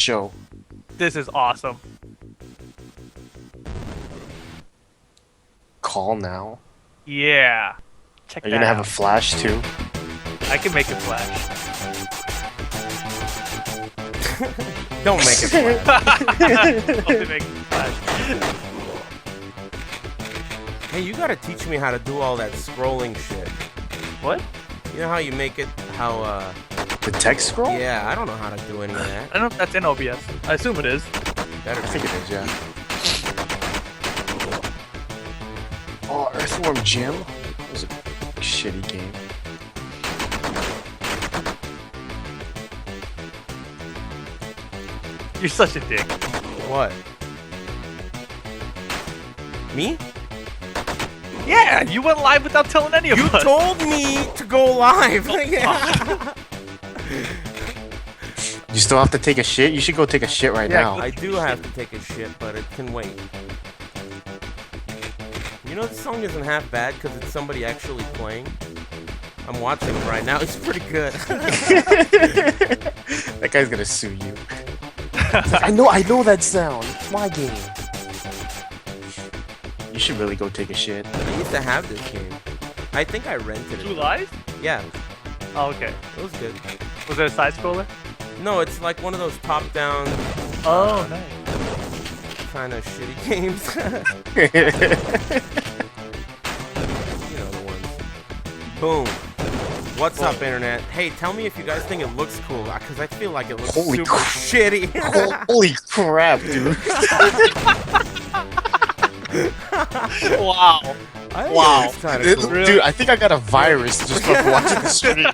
Show. This is awesome. Call now. Yeah. Check Are you that gonna have out. a flash too? I can make it flash. Don't make it flash. I'll be making it flash. Hey, you gotta teach me how to do all that scrolling shit. What? You know how you make it, The text scroll? yeah, I don't know how to do any of I that. don't know if that's in OBS. I assume it is. Better I think it is, yeah. Oh, Earthworm Jim? That was a shitty game. You're such a dick. What? Me? Yeah, you went live without telling any of You us. told me to go live. Yeah. You still have to take a shit? You should go take a shit right Yeah, now. I do have to take a shit, but it can wait. You know, this song isn't half bad because it's somebody actually playing. I'm watching it right now. It's pretty good. That guy's gonna sue you. It's like, I know that sound. It's my game. You should really go take a shit. I used to have this game. I think I rented Two it. live? Yeah, Oh, okay. it was good. Was it a side scroller? No, it's like one of those top-down Oh, nice. kind of shitty games. You know the ones. Boom. What's up, internet? Hey, tell me if you guys think it looks cool, because I feel like it looks Holy super crap. shitty. Holy crap, dude. Wow. I think Wow. it's kinda cool. Dude, I think I got a virus just from watching the stream.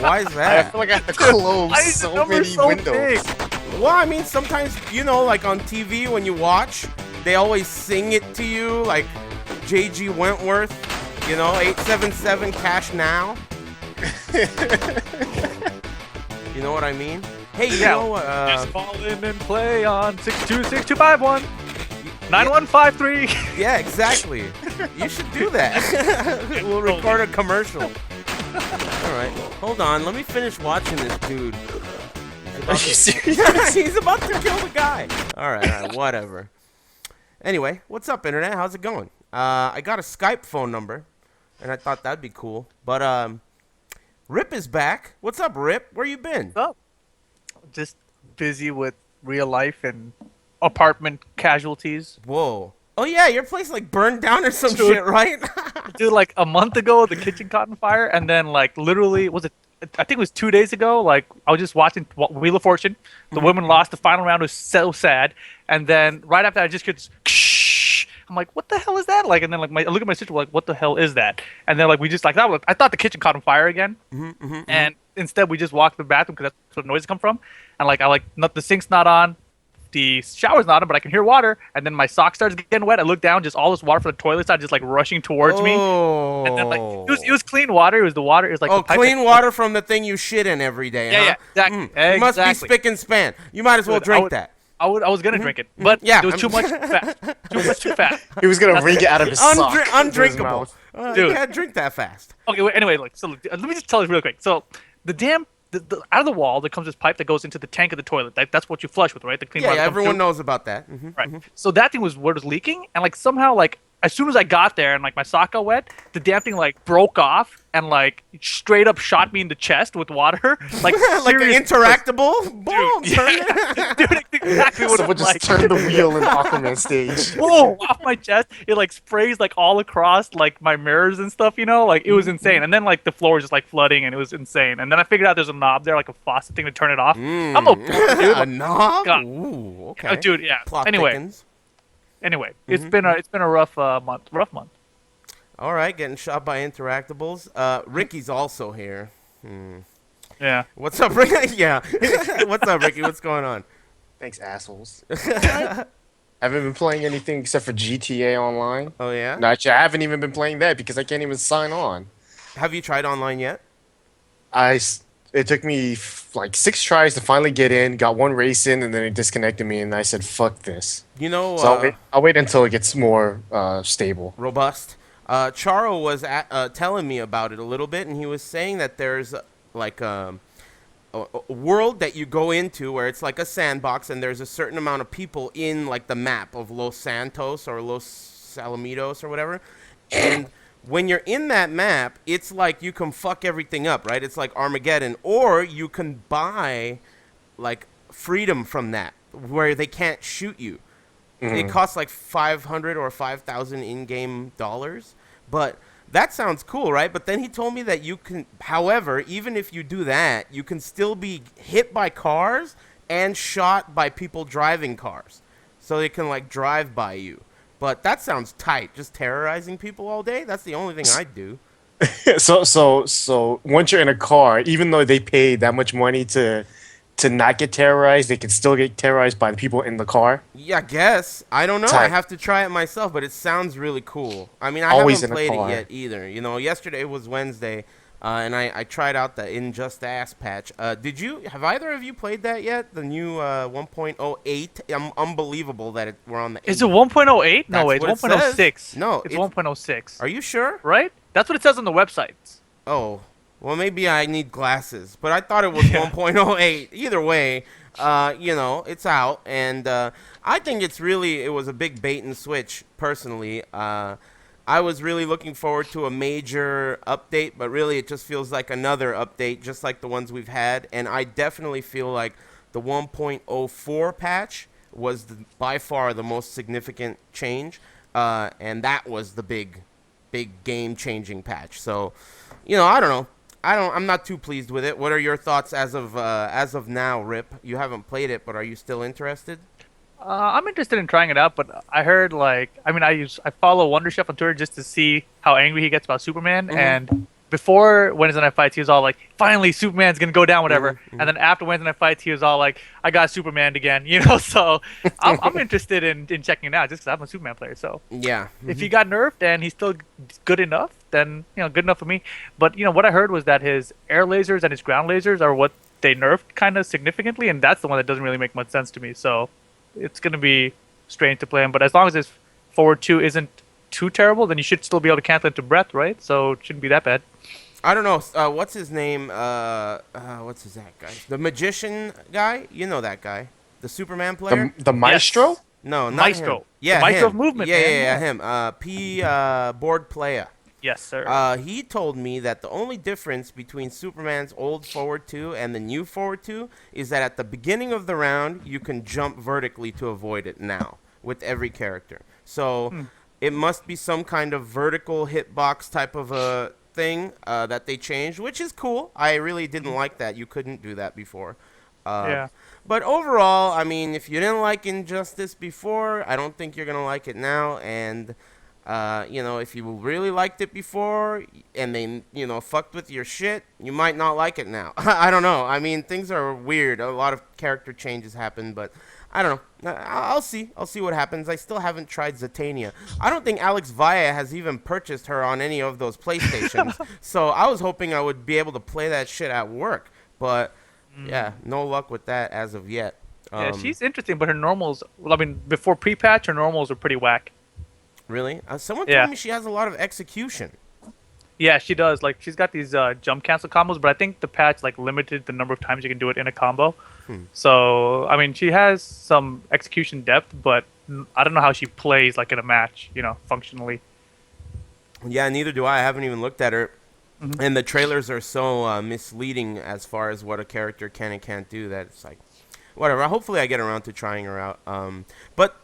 Why is I that? feel like I have to close Why is the so number many so windows. big? Well, I mean, sometimes, you know, like on TV when you watch, they always sing it to you, like J.G. Wentworth, you know, 877 cash now. You know what I mean? Hey, you Yeah, know, Just call in and play on 626-251. 9153. yeah, exactly. You should do that. We'll record a commercial. All right, hold on. Let me finish watching this dude. Are you serious? He's about to kill the guy. All right, whatever. Anyway, what's up, internet? How's it going? I got a Skype phone number, and I thought that'd be cool. But Rip is back. What's up, Rip? Where you been? Up. Just busy with real life and apartment casualties. Whoa. Oh yeah, your place like burned down or some Dude. shit, right? Dude, like a month ago, the kitchen caught on fire, and then like literally, was it? I think it was 2 days ago. Like I was just watching Wheel of Fortune. The woman lost the final round. It was so sad. And then right after, I just heard this. I'm like, what the hell is that? Like, and then like I look at my sister, like, what the hell is that? And then like we just like that. I thought the kitchen caught on fire again. And instead we just walked to the bathroom because that's where the noise come from. And like the sink's not on. The shower's not on, but I can hear water, and then my sock starts getting wet. I look down, just all this water from the toilet side just like rushing towards me. Oh. And then like it was clean water. It was the water. It was like Oh, the pipe clean that- water from the thing you shit in every day, Yeah, huh? yeah, exactly. You must be Exactly. spick and span. You might as well Dude, drink that. I was gonna drink it, but Yeah, it was too much fast. Too fast. He was gonna wring it out of his sock. into his Undrinkable. mouth. You Dude. can't drink that fast. Okay, wait, anyway, look. So let me just tell you real quick. So the out of the wall there comes this pipe that goes into the tank of the toilet. That's what you flush with, right? The clean Yeah, water yeah, comes everyone through. knows about that. Right. So that thing was what was leaking, and like somehow like as soon as I got there and like my sock got wet, the damn thing like broke off and like straight up shot me in the chest with water. Like Like an serious- interactable? Boom! Dude, turn yeah. Dude, it's exactly what it Someone was just like. turned the wheel in Aquaman stage. Whoa, off my chest. It like sprays like all across like my mirrors and stuff, you know? Like it was insane. And then like the floor was just like flooding and it was insane. And then I figured out there's a knob there, like a faucet thing to turn it off. I'm a dude. A knob? God. Ooh, okay. Dude, yeah. Plot Anyway, thickens. it's been a rough month. Rough month. All right, getting shot by interactables. Ricky's also here. Yeah. What's up, Ricky? Yeah. What's up, Ricky? What's going on? Thanks, assholes. Haven't been playing anything except for GTA Online. Oh, yeah? No, actually, I haven't even been playing that because I can't even sign on. Have you tried online yet? It took me like 6 tries to finally get in, got one race in, and then it disconnected me, and I said, fuck this. You know, So I'll wait until it gets more stable. robust. Charo was telling me about it a little bit, and he was saying that there's like a world that you go into where it's like a sandbox, and there's a certain amount of people in like the map of Los Santos or Los Alamitos or whatever. And when you're in that map, it's like you can fuck everything up, right? It's like Armageddon, or you can buy like freedom from that, where they can't shoot you. It costs like 500 or 5,000 in-game dollars, but that sounds cool, right? But then he told me that you can, however, even if you do that, you can still be hit by cars and shot by people driving cars, so they can like drive by you. But that sounds tight. Just terrorizing people all day? That's the only thing I'd do. So once you're in a car, even though they pay that much money to not get terrorized, they can still get terrorized by the people in the car. Yeah, I guess. I don't know. I Tight. have to try it myself, but it sounds really cool. I mean, I Always haven't in a played it car. yet either. You know, yesterday was Wednesday, and I tried out the Injust Ass patch. Have either of you played that yet? The new 1.08? Unbelievable that we're on the Is it 8. 1.08? No, That's wait, what it it's 1.06. says. No, it's it's- 1.06. Are you sure? Right? That's what it says on the website. Oh, well, maybe I need glasses, but I thought it was 1.08. Either way, you know, it's out, and I think it was a big bait and switch, personally. I was really looking forward to a major update, but really it just feels like another update, just like the ones we've had, and I definitely feel like the 1.04 patch was by far the most significant change, and that was the big game-changing patch. So, you know, I don't know. I'm not too pleased with it. What are your thoughts as of now, Rip? You haven't played it, but are you still interested? I'm interested in trying it out, but I heard I follow Wonder Chef on Twitter just to see how angry he gets about Superman. And before Wednesday Night Fights, he was all like, "Finally, Superman's gonna go down, whatever." And then after Wednesday Night Fights, he was all like, "I got Superman again," you know. So I'm interested in checking it out just because I'm a Superman player. So Yeah. if he got nerfed and he's still good enough, then good enough for me. But what I heard was that his air lasers and his ground lasers are what they nerfed kind of significantly, and that's the one that doesn't really make much sense to me. So it's gonna be strange to play him. But as long as his forward 2 isn't too terrible, then you should still be able to cancel it to breath, right? So it shouldn't be that bad. I don't know. What's his name? What's his that guy? The magician guy? You know that guy. The Superman player? The maestro. Yes. No, not Maestro. him. Yeah, The Maestro him. of movement, Yeah, man. him. Board player. Yes, sir. He told me that the only difference between Superman's old forward 2 and the new forward 2 is that at the beginning of the round, you can jump vertically to avoid it now with every character. So it must be some kind of vertical hitbox type of a thing that they changed, which is cool. I really didn't like that. You couldn't do that before. Yeah. But overall, I mean, if you didn't like Injustice before, I don't think you're going to like it now. And, if you really liked it before and they, fucked with your shit, you might not like it now. I don't know. I mean, things are weird. A lot of character changes happen, but I don't know. I'll see. I'll see what happens. I still haven't tried Zatanna. I don't think Alex Vaya has even purchased her on any of those PlayStations. So I was hoping I would be able to play that shit at work. But, yeah, no luck with that as of yet. Yeah, she's interesting, but her normals, before pre-patch, her normals were pretty whack. Really? Someone Yeah. told me she has a lot of execution. Yeah, she does. Like, she's got these jump cancel combos, but I think the patch, limited the number of times you can do it in a combo. So, she has some execution depth, but I don't know how she plays, in a match, functionally. Yeah, neither do I. I haven't even looked at her. And the trailers are so misleading as far as what a character can and can't do that it's like, whatever. Hopefully I get around to trying her out. But,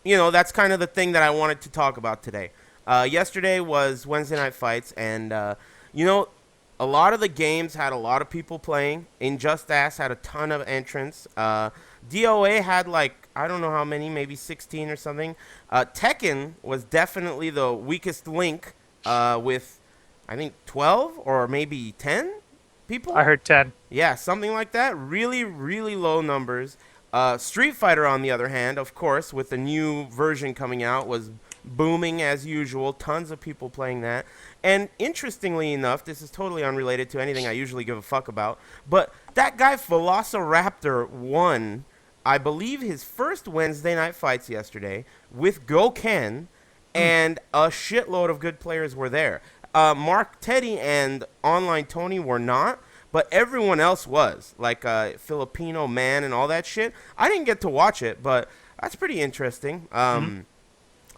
that's kind of the thing that I wanted to talk about today. Yesterday was Wednesday Night Fights, and, a lot of the games had a lot of people playing. Injustice had a ton of entrants. DOA had, I don't know how many, maybe 16 or something. Tekken was definitely the weakest link with, I think, 12 or maybe 10 people? I heard 10. Yeah, something like that. Really, really low numbers. Street Fighter, on the other hand, of course, with the new version coming out, was booming as usual. Tons of people playing that. And interestingly enough, this is totally unrelated to anything I usually give a fuck about, but that guy Velociraptor won, I believe, his first Wednesday Night Fights yesterday with Goken, and a shitload of good players were there. Mark Teddy and Online Tony were not, but everyone else was, like Filipino Man and all that shit. I didn't get to watch it, but that's pretty interesting.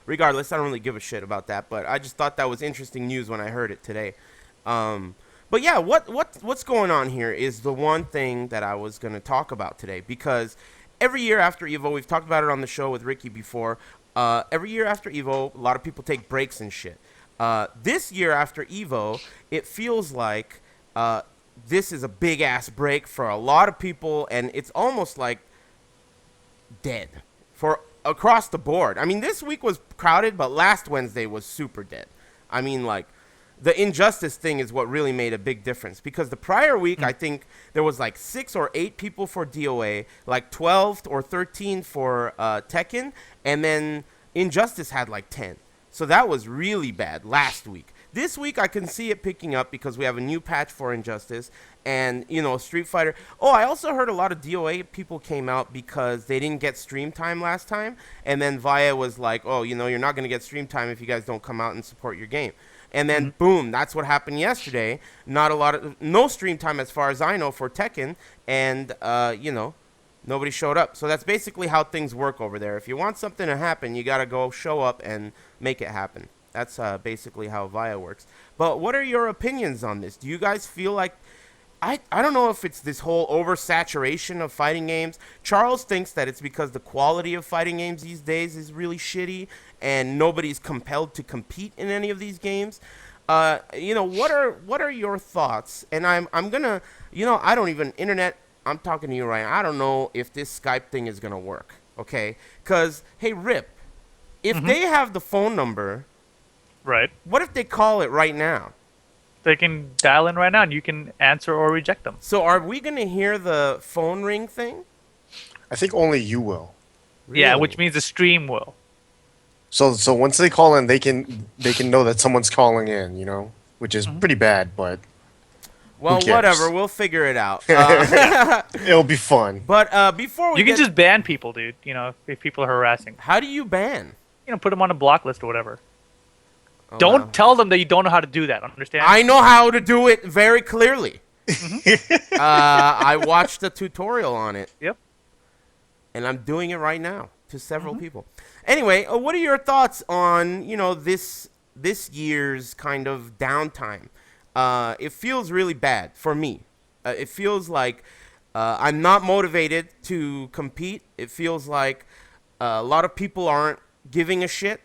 Regardless, I don't really give a shit about that, but I just thought that was interesting news when I heard it today. But yeah, what's going on here is the one thing that I was going to talk about today, because every year after Evo, we've talked about it on the show with Ricky before, every year after Evo, a lot of people take breaks and shit. This year after Evo, it feels like this is a big-ass break for a lot of people, and it's almost like dead for across the board. I mean, this week was crowded, but last Wednesday was super dead. I mean, like, the Injustice thing is what really made a big difference, because the prior week, I think there was like 6 or 8 people for DOA, like 12 or 13 for Tekken, and then Injustice had like 10. So that was really bad last week. This week, I can see it picking up because we have a new patch for Injustice and, you know, Street Fighter. Oh, I also heard a lot of DOA people came out because they didn't get stream time last time. And then Via was like, oh, you know, you're not going to get stream time if you guys don't come out and support your game. And then, boom, that's what happened yesterday. No stream time as far as I know for Tekken. And, you know, nobody showed up. So that's basically how things work over there. If you want something to happen, you got to go show up and make it happen. That's basically how Via works. But what are your opinions on this? Do you guys feel like... I don't know if it's this whole oversaturation of fighting games. Charles thinks that it's because the quality of fighting games these days is really shitty and nobody's compelled to compete in any of these games. You know, what are your thoughts? And I'm gonna, you know, I don't even... Internet, I'm talking to you right now. I don't know if this Skype thing is gonna work, okay? Because, hey, Rip, if they have the phone number... Right. What if they call it right now? They can dial in right now, and you can answer or reject them. So are we going to hear the phone ring thing? I think only you will. Really? Yeah, which means the stream will. So once they call in, they can know that someone's calling in, you know, which is pretty bad, but well, who cares? whatever, we'll figure it out. It'll be fun. But before we You can just ban people, dude. You know, if people are harassing. how do you ban? You know, put them on a block list or whatever. Oh, Don't wow. tell them that you don't know how to do that. Understand? I know how to do it very clearly. I watched a tutorial on it. Yep. And I'm doing it right now to several people. Anyway, what are your thoughts on, you know, this year's kind of downtime? It feels really bad for me. It feels like I'm not motivated to compete. It feels like a lot of people aren't giving a shit.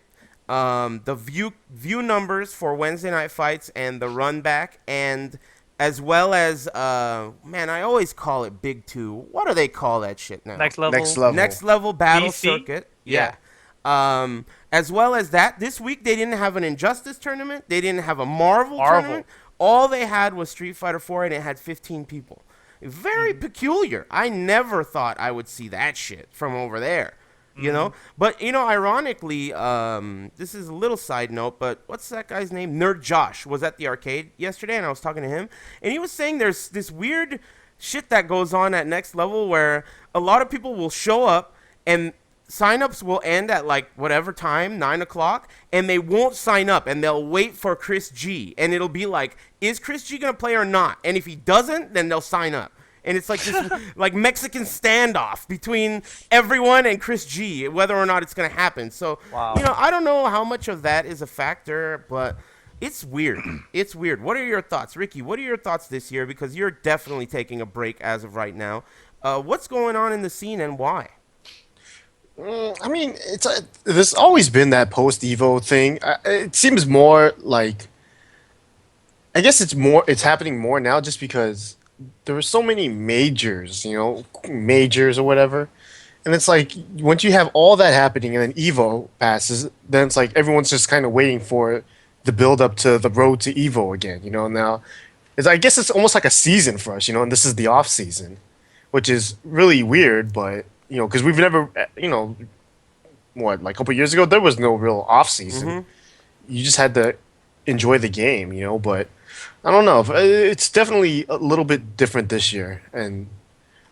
The view numbers for Wednesday night fights and the run back, and as well as man, I always call it Big Two. What do they call that shit now? Next level. Next level battle DC? circuit. Yeah. As well as that, this week they didn't have an Injustice tournament. They didn't have a Marvel tournament. All they had was Street Fighter 4, and it had 15 people. Very peculiar. I never thought I would see that shit from over there. You know? But, you know, ironically, this is a little side note, but what's that guy's name? Nerd Josh was at the arcade yesterday, and I was talking to him, and he was saying there's this weird shit that goes on at Next Level where a lot of people will show up, and signups will end at, like, whatever time, 9 o'clock, and they won't sign up, and they'll wait for Chris G, and it'll be like, is Chris G going to play or not? And if he doesn't, then they'll sign up. And it's like this like Mexican standoff between everyone and Chris G, whether or not it's going to happen. So, you know, I don't know how much of that is a factor, but it's weird. It's weird. What are your thoughts? Ricky, what are your thoughts this year? Because you're definitely taking a break as of right now. What's going on in the scene and why? I mean, there's always been that post-Evo thing. It seems more like... I guess it's happening more now just because... there were so many majors, you know, majors or whatever. And it's like, once you have all that happening and then Evo passes, then it's like everyone's just kind of waiting for the build up to the road to Evo again, you know. Now, I guess it's almost like a season for us, you know, and this is the off season, which is really weird, but, you know, because we've never, you know, like a couple years ago, there was no real off season. You just had to enjoy the game, you know, but I don't know. It's definitely a little bit different this year, and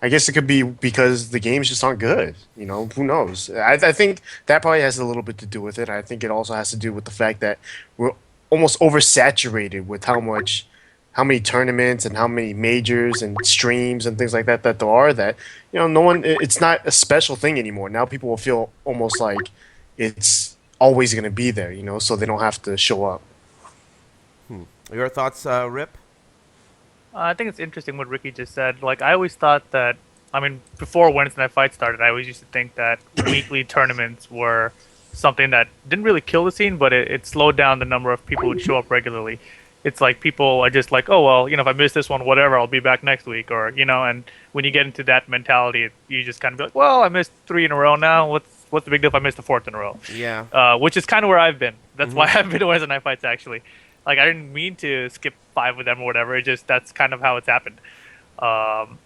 I guess it could be because the games just aren't good. You know, who knows? I think that probably has a little bit to do with it. I think it also has to do with the fact that we're almost oversaturated with how much how many tournaments and how many majors and streams and things like that that there are, that no one, it's not a special thing anymore. Now people will feel almost like it's always going to be there, so they don't have to show up. Your thoughts, Rip? I think it's interesting what Ricky just said. Like, I always thought that, I mean, before Wednesday Night Fight started, I always used to think that weekly tournaments were something that didn't really kill the scene, but it slowed down the number of people who would show up regularly. It's like people are just like, oh, well, if I miss this one, whatever, I'll be back next week. Or, and when you get into that mentality, you just kind of be like, well, I missed 3 in a row now. What's the big deal if I missed the 4th in a row? Yeah. Which is kind of where I've been. That's why I've been to Wednesday Night Fights, actually. Like, I didn't mean to skip 5 with them or whatever. It just, that's kind of how it's happened. And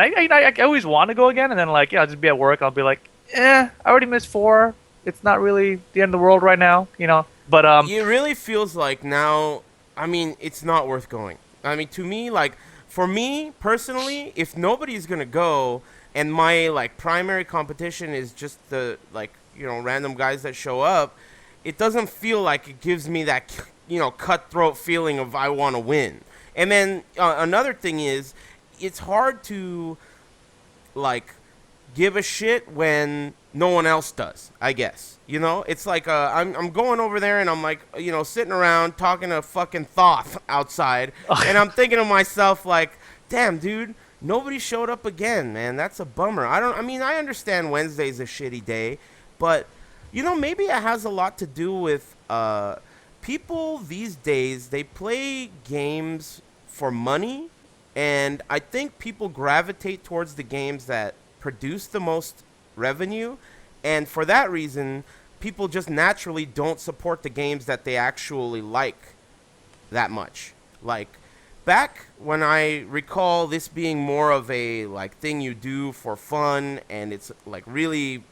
I always want to go again, and then I'll just be at work. I'll be like, I already missed 4. It's not really the end of the world right now, But it really feels like now. I mean, it's not worth going. I mean, to me, for me personally, if nobody's gonna go, and my primary competition is just the random guys that show up, it doesn't feel like it gives me that cutthroat feeling of I want to win. And then another thing is, it's hard to give a shit when no one else does, I guess. It's like I'm going over there and I'm sitting around talking to fucking Thoth outside, and I'm thinking to myself damn, dude, nobody showed up again, man. That's a bummer. I understand Wednesday's a shitty day, but maybe it has a lot to do with people these days. They play games for money, and I think people gravitate towards the games that produce the most revenue, and for that reason, people just naturally don't support the games that they actually like that much. Back when I recall this being more of a thing you do for fun, and it's really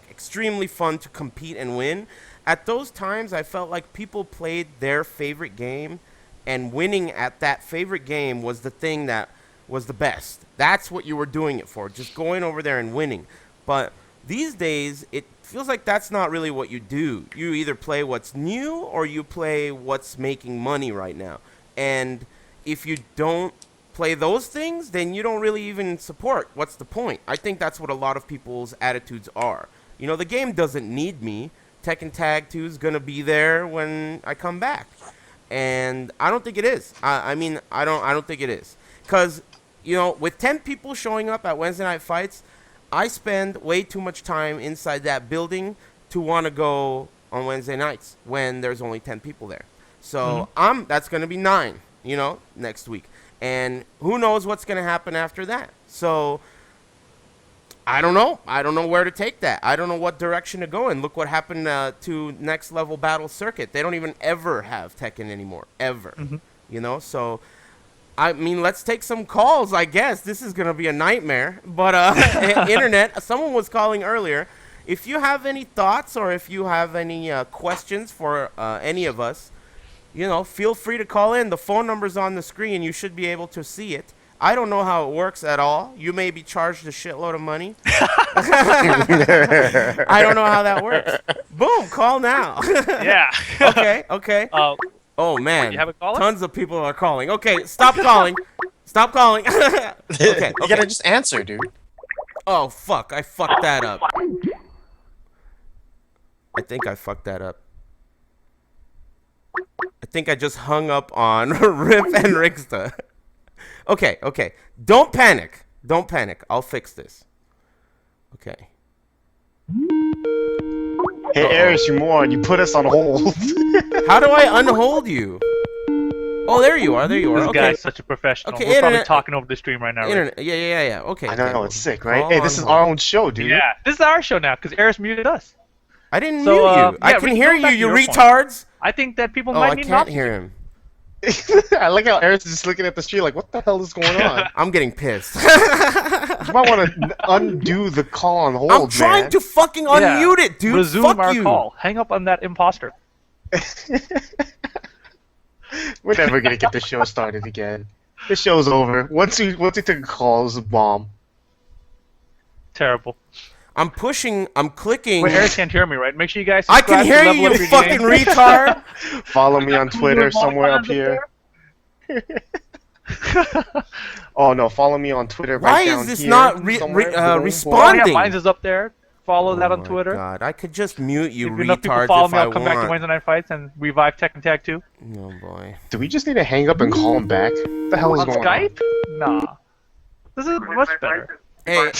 extremely fun to compete and win. At those times, I felt like people played their favorite game, and winning at that favorite game was the thing that was the best. That's what you were doing it for, just going over there and winning. But these days, it feels like that's not really what you do. You either play what's new or you play what's making money right now. And if you don't play those things, then you don't really even support. What's the point? I think that's what a lot of people's attitudes are. The game doesn't need me. Tekken Tag 2 is going to be there when I come back. And I don't think it is. I don't think it is. Because, with 10 people showing up at Wednesday Night Fights, I spend way too much time inside that building to want to go on Wednesday nights when there's only 10 people there. So that's going to be 9, next week. And who knows what's going to happen after that. So I don't know. I don't know where to take that. I don't know what direction to go in. Look what happened to Next Level Battle Circuit. They don't even ever have Tekken anymore. Ever. So let's take some calls, I guess. This is going to be a nightmare. But internet, someone was calling earlier. If you have any thoughts or if you have any questions for any of us, feel free to call in. The phone number's on the screen. You should be able to see it. I don't know how it works at all. You may be charged a shitload of money. I don't know how that works. Boom, call now. yeah. Okay. Oh, man. You have a caller? Tons of people are calling. Okay, stop calling. Stop calling. Okay. You gotta just answer, dude. Oh, fuck. I fucked that up. I think I fucked that up. I think I just hung up on Rip and Rigsta. Okay. Don't panic. I'll fix this. Okay. Hey, Eris, you moron. You put us on hold. How do I unhold you? Oh, there you are. This Okay. guy's such a professional. Okay, We're probably internet- talking over the stream right now. Right? Internet. Yeah. Okay. I know, it's sick, right? Call Hey, this is on our hold. own show, dude. Yeah, this is our show now because Eris muted us. I didn't So, mute you. yeah, I can Rick, hear go you, back to you your point. retards. I think that people Oh, might I need an can't option. hear him. I like how Eris is just looking at the street like, what the hell is going on? I'm getting pissed. You might want to undo the call on hold, I'm trying man. to fucking unmute it, dude. Resume Fuck our you. call. Hang up on that imposter. We're never gonna get the show started again. The show's over. Once we took a call, it was a bomb. Terrible. I'm pushing. I'm clicking. Wait, Eris can't hear me, right? Make sure you guys. I can subscribe to hear Level you, Up you Your fucking Game. retard. Follow me on Twitter somewhere up here. Oh no, follow me on Twitter Why right down is this here. not somewhere. Boom, Oh, yeah, responding? mine's is up there. Follow that Oh on my Twitter. God, I could just mute you If enough people retards follow if me, I I'll come back to want. Wednesday Night Fights and revive Tekken Tag 2. Oh boy. Do we just need to hang up and call him back? What the hell is On going Skype? Nah. This is much better. Hey,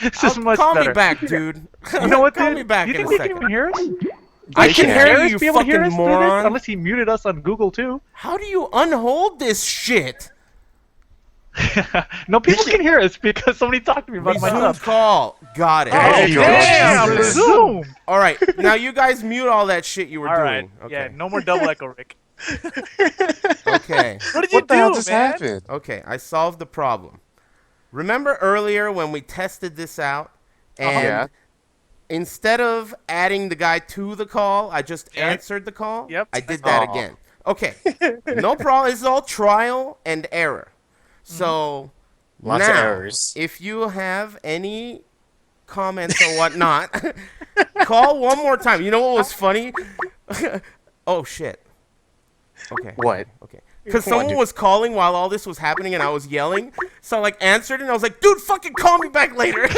This is much call better. me back, dude. You know what, Call dude? me back You in a think they can second. even hear us? I They can can. hear Garrus you, be able to hear fucking us through this? moron. Unless he muted us on Google too. How do you unhold this shit? No, people can hear us because somebody talked to me about my Resume stuff. call. Got it. Oh, There you go. damn! Jesus. Resume! All right, now you guys mute all that shit you were All doing. right. Okay. Yeah, no more double echo, Rick. Okay. What did you What the do, hell just man? happened? Okay, I solved the problem. Remember earlier when we tested this out, and Yeah. instead of adding the guy to the call, I just Yeah. answered the call? Yep. I did that Oh. again. Okay, no problem. This is all trial and error. So Lots now, of errors. if you have any comments or whatnot, call one more time. You know what was funny? Oh, shit. Okay. What? Okay. Because Come on, someone dude. was calling while all this was happening and I was yelling. So I like answered and I was like, dude, fucking call me back later.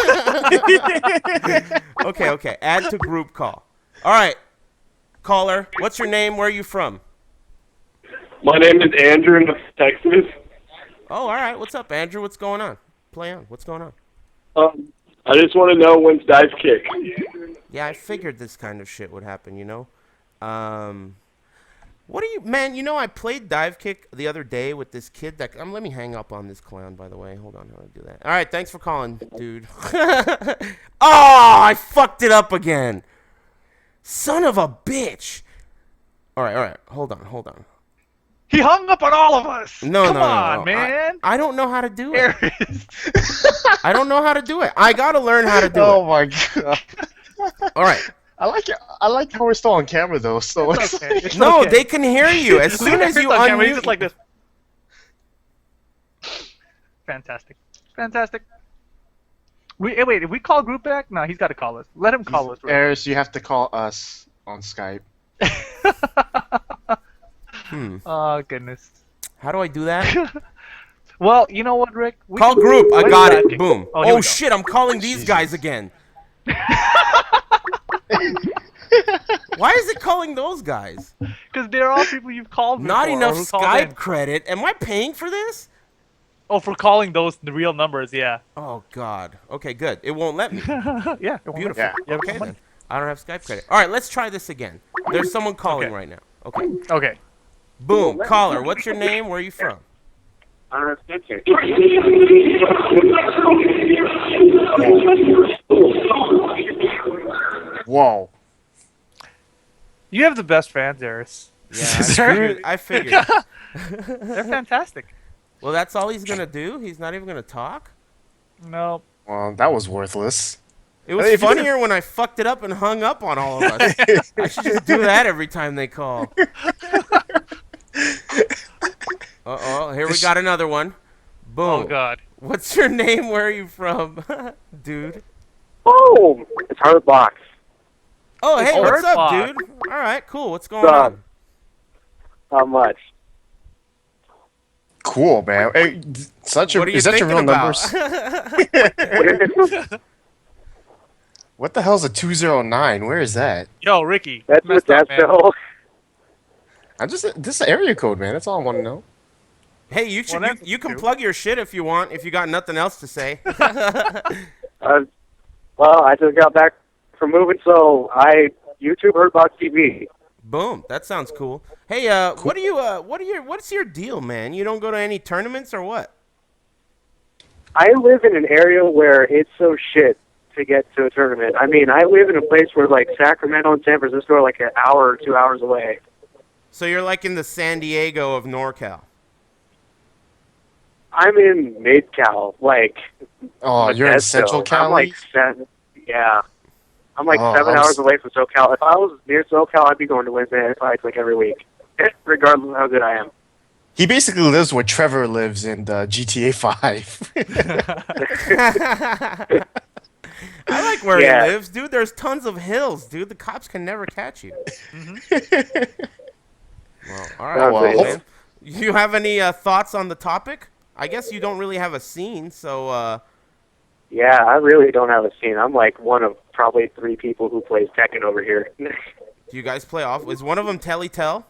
Okay. Add to group call. All right. Caller, what's your name? Where are you from? My name is Andrew in Texas. Oh, all right. What's up, Andrew? What's going on? Play on. What's going on? I just want to know when's Dive Kick. Yeah, I figured this kind of shit would happen, you know? What are you... Man, you know, I played Dive Kick the other day with this kid that... let me hang up on this clown, by the way. Hold on, how do I do that? All right, thanks for calling, dude. Oh, I fucked it up again. Son of a bitch. All right. Hold on. He hung up on all of us. No, Come no, on, man. I don't know how to do it. There it is. I don't know how to do it. I got to learn how to do Oh it. my god. All right. I like it. I like how we're still on camera though. So It's okay. It's No, okay. they can hear you. As soon as you It's on camera, he's unmute... just like this. Fantastic. Wait, if we call group back? No, he's got to call us. Let him call us. Rick. Eris, you have to call us on Skype. Oh, goodness. How do I do that? Well, you know what, Rick? We Call can- group. I When's got Dive it. Kick? Boom. Oh, here Oh we go. shit, I'm calling these Jesus. guys again. Why is it calling those guys? Because they're all people you've called before. Not or enough who called Skype in. credit. Am I paying for this? Oh, for calling those the real numbers, yeah. Oh god. Okay, good. It won't let me. Yeah. it won't Beautiful. Yeah. Yeah, Okay money. then. I don't have Skype credit. All right, let's try this again. There's someone calling Okay. right now. Okay. Okay. Boom. Caller, what's your name? Where are you from? Whoa. You have the best fans, Eris. Yeah, I figured. They're fantastic. Well, that's all he's gonna do. He's not even gonna talk. No. Well, that was worthless. It was If you funnier when I fucked it up and hung up on all of us. I should just do that every time they call. Uh-oh, here we got another one. Boom. Oh God. What's your name? Where are you from? Dude. Oh, it's Heartbox. Oh, hey, what's up, Hurtbox. dude? All right, cool. What's going What's on? up? How much? Cool, man. Hey, such a What are you is that your thinking real about? numbers? What the hell's a 209? Where is that? Yo, Ricky. That's messed what up, that's man. the whole. I'm just this is area code, man. That's all I want to know. Hey, you should Well, you, that's you can cute. plug your shit if you want, if you got nothing else to say. Well, I just got back from moving, so I YouTube Heartbox TV. Boom. That sounds cool. Hey, what's your deal, man? You don't go to any tournaments or what? I live in an area where it's so shit to get to a tournament. I mean, I live in a place where like Sacramento and San Francisco are like an hour or 2 hours away. So you're like in the San Diego of NorCal. I'm in Mid-Cal, like Oh, you're in Modesto. Central I'm Cali? like yeah. I'm like Oh, 7 I'm hours away from SoCal. If I was near SoCal, I'd be going to Wednesday Night Fights like every week, regardless of how good I am. He basically lives where Trevor lives in GTA 5. I like where Yeah. he lives, dude. There's tons of hills, dude. The cops can never catch you. Well, all right, Sounds well, good. man. You have any thoughts on the topic? I guess you don't really have a scene, so Yeah, I really don't have a scene. I'm like one of probably 3 people who plays Tekken over here. do you guys play off? Is one of them Telly Tell?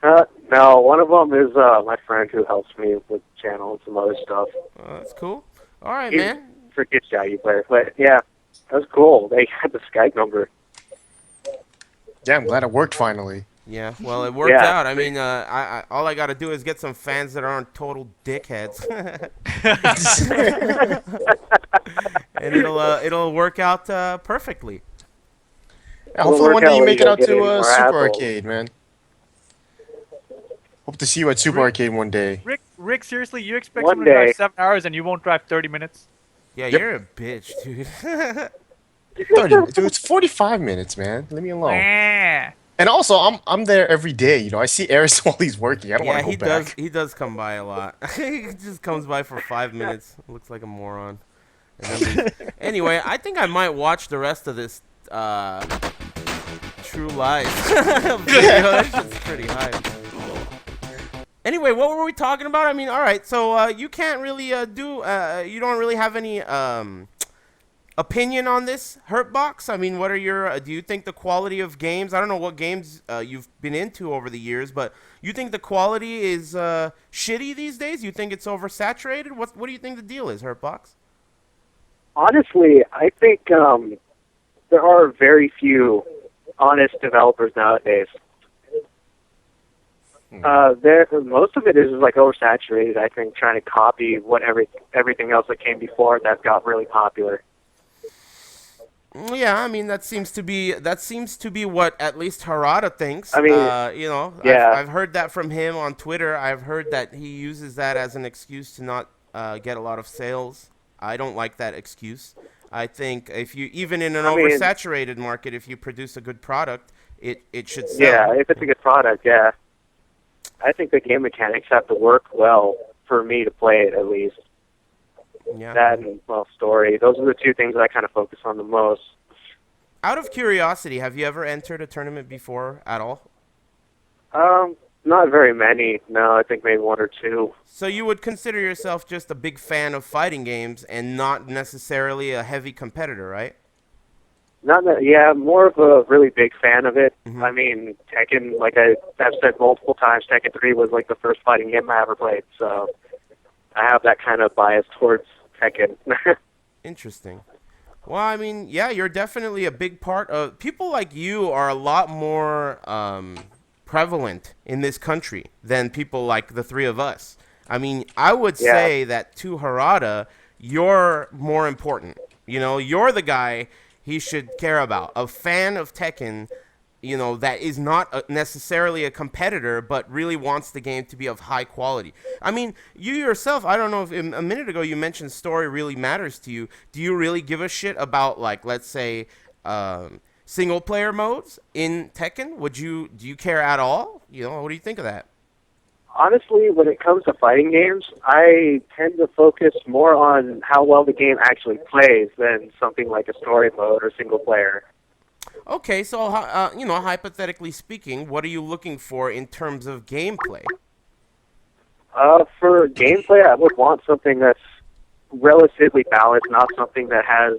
No, one of them is my friend who helps me with the channel and some other stuff. That's cool. All right, He man. forgets how you play. But yeah, that was cool. They had the Skype number. Yeah, I'm glad it worked finally. Yeah, well, it worked Yeah. out. I mean, all I got to do is get some fans that aren't total dickheads, and it'll work out perfectly. Yeah, hopefully work one day out you when make you it don't out get any to more Super assholes. Arcade, man. Hope to see you at Super Rick- Arcade one day. Rick, seriously, you expect One someone to drive day. 7 hours and you won't drive 30 minutes? Yeah, Yep. you're a bitch, dude. 30, dude, it's 45 minutes, man. Leave me alone. Nah. And also, I'm there every day. You know, I see Eris while he's working. I don't Yeah, want to he go back. does. He does come by a lot. He just comes by for 5 minutes. Looks like a moron. And then leaves. Anyway, I think I might watch the rest of this True Lies video. It's just pretty hype. Anyway, what were we talking about? I mean, all right. So you can't really you don't really have any opinion on this Hurtbox? I mean, what are your? Do you think the quality of games? I don't know what games you've been into over the years, but you think the quality is shitty these days? You think it's oversaturated? What do you think the deal is, Hurtbox? Honestly, I think there are very few honest developers nowadays. Most of it is like oversaturated. I think trying to copy what everything else that came before that got really popular. Yeah, I mean that seems to be what at least Harada thinks. I mean, you know, yeah. I've heard that from him on Twitter. I've heard that he uses that as an excuse to not get a lot of sales. I don't like that excuse. I think if you even in an oversaturated market, if you produce a good product, it should sell. Yeah, if it's a good product, yeah. I think the game mechanics have to work well for me to play it at least. Yeah. That and, well, story. Those are the 2 things that I kind of focus on the most. Out of curiosity, have you ever entered a tournament before at all? Not very many. No, I think maybe 1 or 2. So you would consider yourself just a big fan of fighting games and not necessarily a heavy competitor, right? Yeah, more of a really big fan of it. Mhm. I mean, Tekken, like I've said multiple times, Tekken 3 was like the first fighting game I ever played, so I have that kind of bias towards Tekken. Interesting. Well, I mean, yeah, you're definitely a big part of... People like you are a lot more prevalent in this country than people like the 3 of us. I mean, I would say that to Harada, you're more important. You know, you're the guy he should care about. A fan of Tekken, you know, that is not necessarily a competitor, but really wants the game to be of high quality. I mean, you yourself, I don't know if a minute ago you mentioned story really matters to you. Do you really give a shit about, like, let's say, single player modes in Tekken? Do you care at all? You know, what do you think of that? Honestly, when it comes to fighting games, I tend to focus more on how well the game actually plays than something like a story mode or single player. Okay, so you know, hypothetically speaking, what are you looking for in terms of gameplay? For gameplay, I would want something that's relatively balanced, not something that has,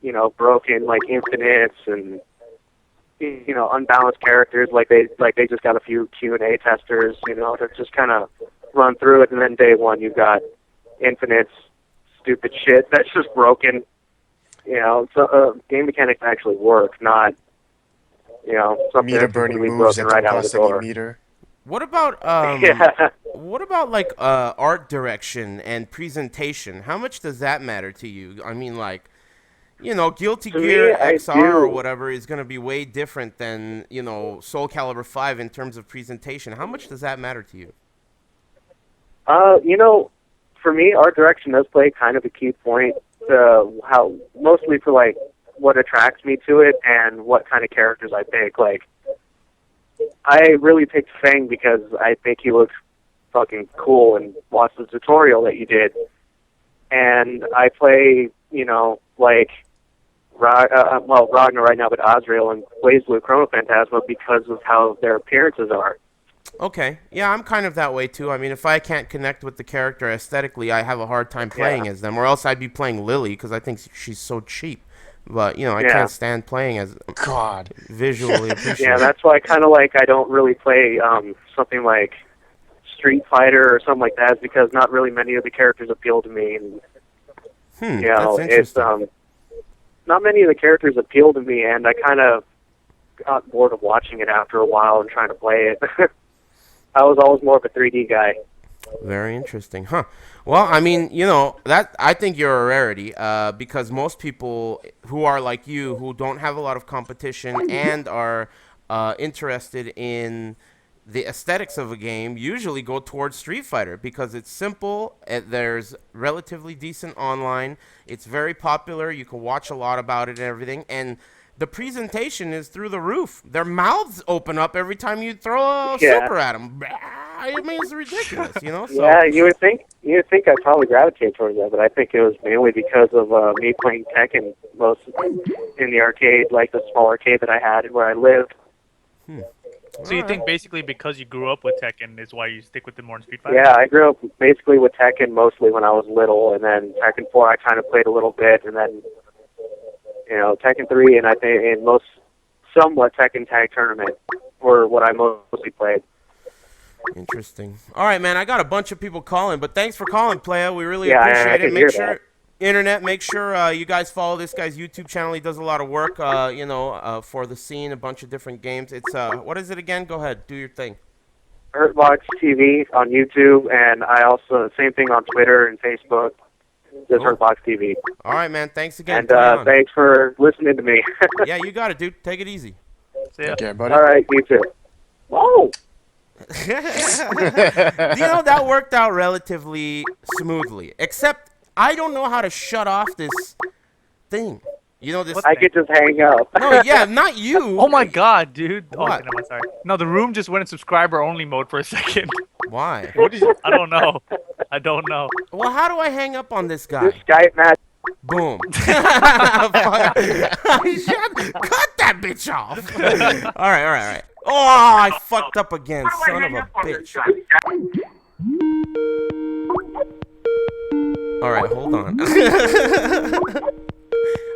you know, broken like infinites and, you know, unbalanced characters. Like they just got a few Q&A testers, you know, to just kind of run through it, and then day one you've got infinites, stupid shit that's just broken. You know, so game mechanics actually work, not, you know, something Meter that's burning completely moves broken that right don't out of cost the any door. meter. What about Yeah. what about like art direction and presentation? How much does that matter to you? I mean, like, you know, Guilty To Gear me, I XR or do. whatever is going to be way different than, you know, Soul Calibur 5 in terms of presentation. How much does that matter to you? You know, for me, art direction does play kind of a key point to how, mostly for like what attracts me to it and what kind of characters I pick. Like, I really picked Fang because I think he looks fucking cool and watched the tutorial that you did. And I play, you know, like, Ragnar right now, but Azrael and BlazBlue Chrono Phantasma because of how their appearances are. Okay. Yeah, I'm kind of that way too. I mean, if I can't connect with the character aesthetically, I have a hard time playing as them, or else I'd be playing Lily because I think she's so cheap. But I Yeah. can't stand playing as God. visually appreciative. Yeah, that's why kind of like I don't really play something like Street Fighter or something like that, is because not really many of the characters appeal to me, and you know, That's it's interesting. not many of the characters appeal to me, and I kind of got bored of watching it after a while and trying to play it. I was always more of a 3D guy. Very interesting, huh? Well, I mean, that I think you're a rarity because most people who are like you, who don't have a lot of competition and are interested in the aesthetics of a game, usually go towards Street Fighter because it's simple. There's relatively decent online. It's very popular. You can watch a lot about it and everything, and the presentation is through the roof. Their mouths open up every time you throw a super at them. I mean, it's ridiculous, So, Yeah, you would think I'd probably gravitate towards that, but I think it was mainly because of me playing Tekken most in the arcade, like the small arcade that I had where I lived. So you think basically because you grew up with Tekken is why you stick with the more in Street Fighter? Yeah, I grew up basically with Tekken mostly when I was little, and then Tekken 4 I kind of played a little bit, and then Tekken 3 and I think in most somewhat Tekken Tag Tournament were what I mostly played. Interesting. All right, man. I got a bunch of people calling, but thanks for calling, Playa. We really Yeah, I appreciate it. can hear that. Internet, make sure you guys follow this guy's YouTube channel. He does a lot of work, for the scene, a bunch of different games. It's what is it again? Go ahead, do your thing. Hurtbox TV on YouTube, and I also same thing on Twitter and Facebook. Just Cool. Hurtbox TV. All right, man. Thanks again. And Play on. thanks for listening to me. Yeah, you got it, dude. Take it easy. So, yeah. Okay, buddy. All right, you too. Whoa! That worked out relatively smoothly, except I don't know how to shut off this thing. This. I could just hang up. No, yeah, not you. Oh my god, dude. Oh, What? okay, never mind, sorry. No, the room just went in subscriber only mode for a second. Why? What is I don't know. I don't know. Well, how do I hang up on this guy? This Skype match. Boom. Fuck. Cut that bitch off. All right. Oh, I fucked up again, son of a bitch. All right, hold on.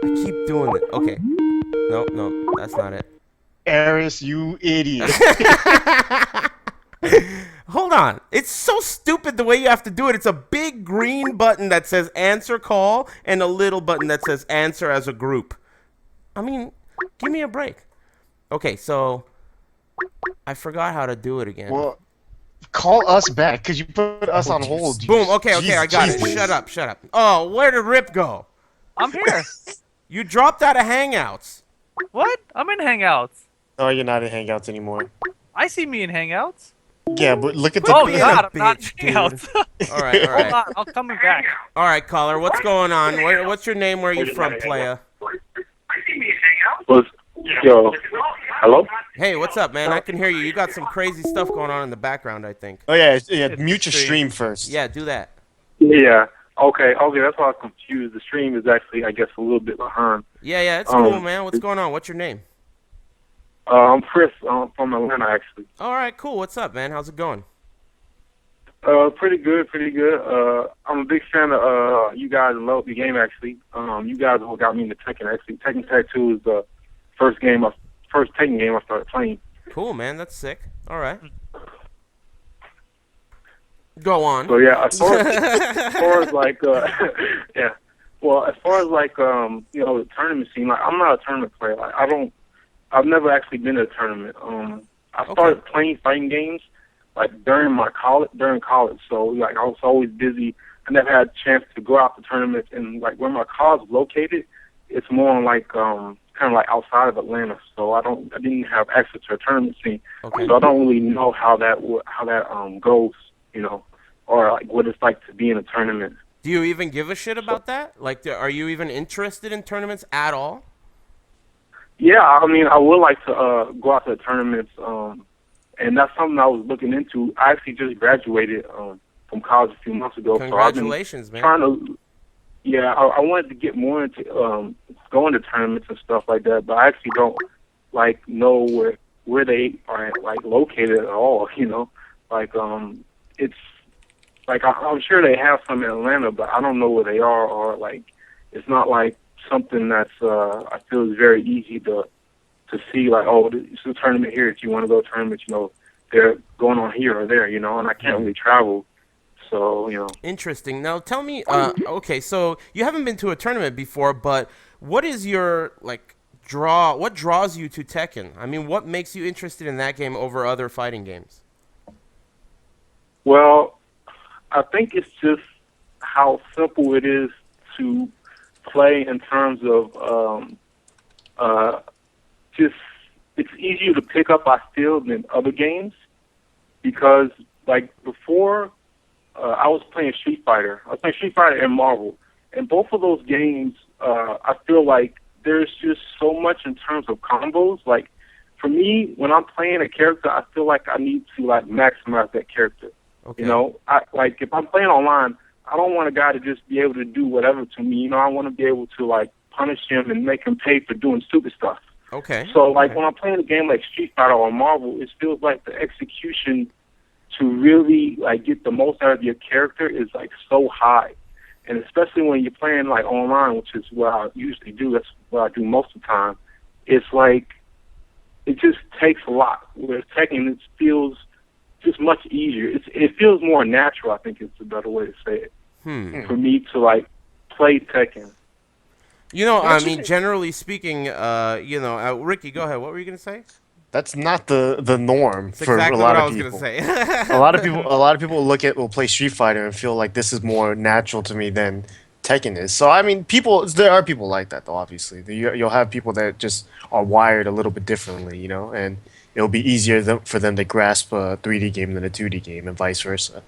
I keep doing it. Okay. No, that's not it. Eris, you idiot. Hold on. It's so stupid the way you have to do it. It's a big green button that says answer call and a little button that says answer as a group. I mean, give me a break. Okay, so I forgot how to do it again. Well, call us back because you put us on hold. Boom. Okay, I got it. Jesus. Shut up. Oh, where did Rip go? I'm here. You dropped out of Hangouts. What? I'm in Hangouts. Oh, you're not in Hangouts anymore. I see me in Hangouts. Yeah, but look at the. Oh being god, a I'm not in bitch, dude. Hangouts. All right. Hold on, I'll come back. All right, caller. What's going on? What's your name? Where are you from, playa? Yo, hello? Hey, what's up, man? I can hear you. You got some crazy stuff going on in the background, I think. Oh yeah. Mute your stream first. Yeah, do that. Yeah. Okay, that's why I was confused. The stream is actually, I guess, a little bit behind. Yeah, it's cool, man. What's going on? What's your name? I'm Chris from Atlanta, actually. All right, cool. What's up, man? How's it going? Pretty good. I'm a big fan of you guys. Love the game, actually. You guys are what got me into Tekken, actually. Tekken Tag 2 is the first Tekken game I started playing. Cool, man. That's sick. All right. Go on. So yeah, as far as like yeah, well, as far as like the tournament scene, like I'm not a tournament player. Like I've never actually been to a tournament. I started playing fighting games like during college. So like I was always busy. I never had a chance to go out to tournaments, and like where my college is located, it's more like kind of like outside of Atlanta. So I didn't have access to a tournament scene. Okay. So I don't really know how that goes. Or like what it's like to be in a tournament. Do you even give a shit about that? Like, are you even interested in tournaments at all? Yeah, I mean, I would like to go out to tournaments, and that's something I was looking into. I actually just graduated from college a few months ago. Congratulations, so I've been man. trying to, yeah, I wanted to get more into going to tournaments and stuff like that, but I actually don't know where they are like located at all. Like it's like I'm sure they have some in Atlanta, but I don't know where they are, or like it's not like something that's I feel is very easy to see. Like, oh, it's a tournament here. If you want to go to a tournament, they're going on here or there. And I can't really travel, so. Interesting. Now tell me, okay, so you haven't been to a tournament before, but what is your like draw? What draws you to Tekken? I mean, what makes you interested in that game over other fighting games? Well, I think it's just how simple it is to play in terms of just it's easier to pick up, I feel, than other games because like before I was playing Street Fighter. I was playing Street Fighter and Marvel, and both of those games I feel like there's just so much in terms of combos. Like for me, when I'm playing a character, I feel like I need to like maximize that character. Okay. Like if I'm playing online, I don't want a guy to just be able to do whatever to me. I want to be able to like punish him and make him pay for doing stupid stuff. Okay. So like when I'm playing a game like Street Fighter or Marvel, it feels like the execution to really like get the most out of your character is like so high. And especially when you're playing like online, which is what I usually do, that's what I do most of the time, it's like it just takes a lot. Whereas Tekken, it feels just much easier. It feels more natural, I think is the better way to say it. For me to like play Tekken. I mean, generally speaking, Ricky, go ahead. What were you gonna say? That's not the norm That's for exactly a lot what I of was people. gonna say. A lot of people will play Street Fighter and feel like this is more natural to me than Tekken is. So I mean, there are people like that though. Obviously, you'll have people that just are wired a little bit differently, and it'll be easier for them to grasp a 3D game than a 2D game, and vice versa.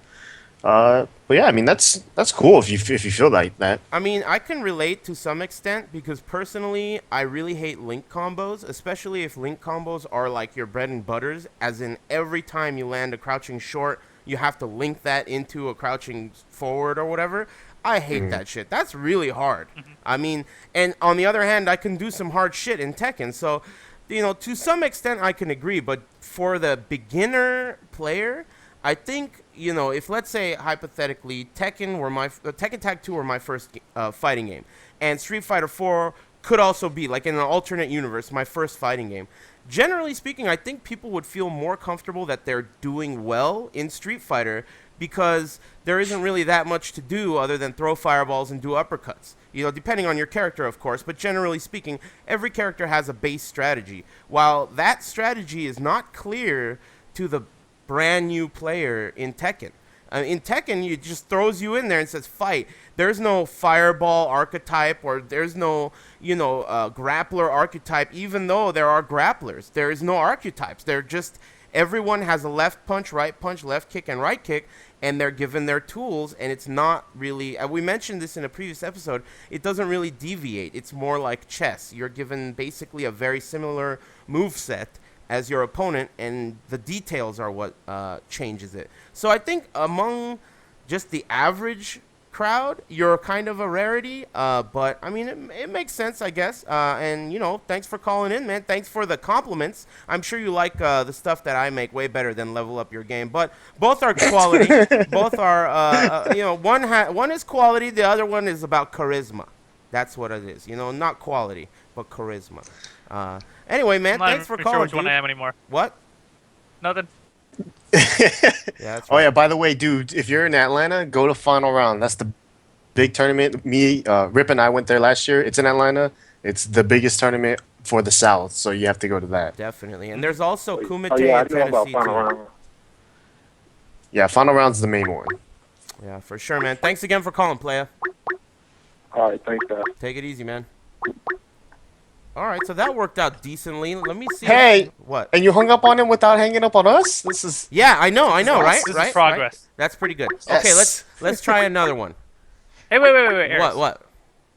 But yeah, I mean that's cool if you feel like that. I mean, I can relate to some extent because personally, I really hate link combos, especially if link combos are like your bread and butters, as in every time you land a crouching short, you have to link that into a crouching forward or whatever. I hate that shit. That's really hard. I mean, and on the other hand, I can do some hard shit in Tekken, so, to some extent I can agree, but for the beginner player, I think, if let's say hypothetically Tekken Tag 2 were my first fighting game, and Street Fighter 4 could also be, like in an alternate universe, my first fighting game. Generally speaking, I think people would feel more comfortable that they're doing well in Street Fighter because there isn't really that much to do other than throw fireballs and do uppercuts. Depending on your character, of course, but generally speaking, every character has a base strategy. While that strategy is not clear to the brand new player in Tekken. In Tekken, it just throws you in there and says fight. There's no fireball archetype or there's no, grappler archetype, even though there are grapplers. There is no archetypes. They're just, everyone has a left punch, left kick, and right kick, and they're given their tools, and it's not really, we mentioned this in a previous episode, it doesn't really deviate. It's more like chess. You're given basically a very similar move set as your opponent, and the details are what changes it. So I think among just the average crowd, you're kind of a rarity, but I mean, it makes sense, I guess. And thanks for calling in, man. Thanks for the compliments. I'm sure you like the stuff that I make way better than Level Up Your Game, but both are quality. Both are, one is quality, the other one is about charisma. That's what it is. Not quality, but charisma. Anyway, man, thanks for calling. I'm not sure which one I am anymore. What? Nothing. Yeah, that's right. Oh yeah, by the way, dude, if you're in Atlanta, go to Final Round. That's the big tournament. Rip and I went there last year. It's in Atlanta. It's the biggest tournament for the South, so you have to go to that. Definitely. And there's also Kumite Oh yeah, I in know about Tennessee, Final too. Round. Yeah, Final Round's the main one. Yeah, for sure, man. Thanks again for calling, playa. All right, thanks, guys. Take it easy, man. All right, so that worked out decently. Let me see. Hey! What? And you hung up on him without hanging up on us? This is... Yeah, I know, right? This is right? progress. Right? That's pretty good. Yes. Okay, let's try another one. Hey, wait, Aris. What?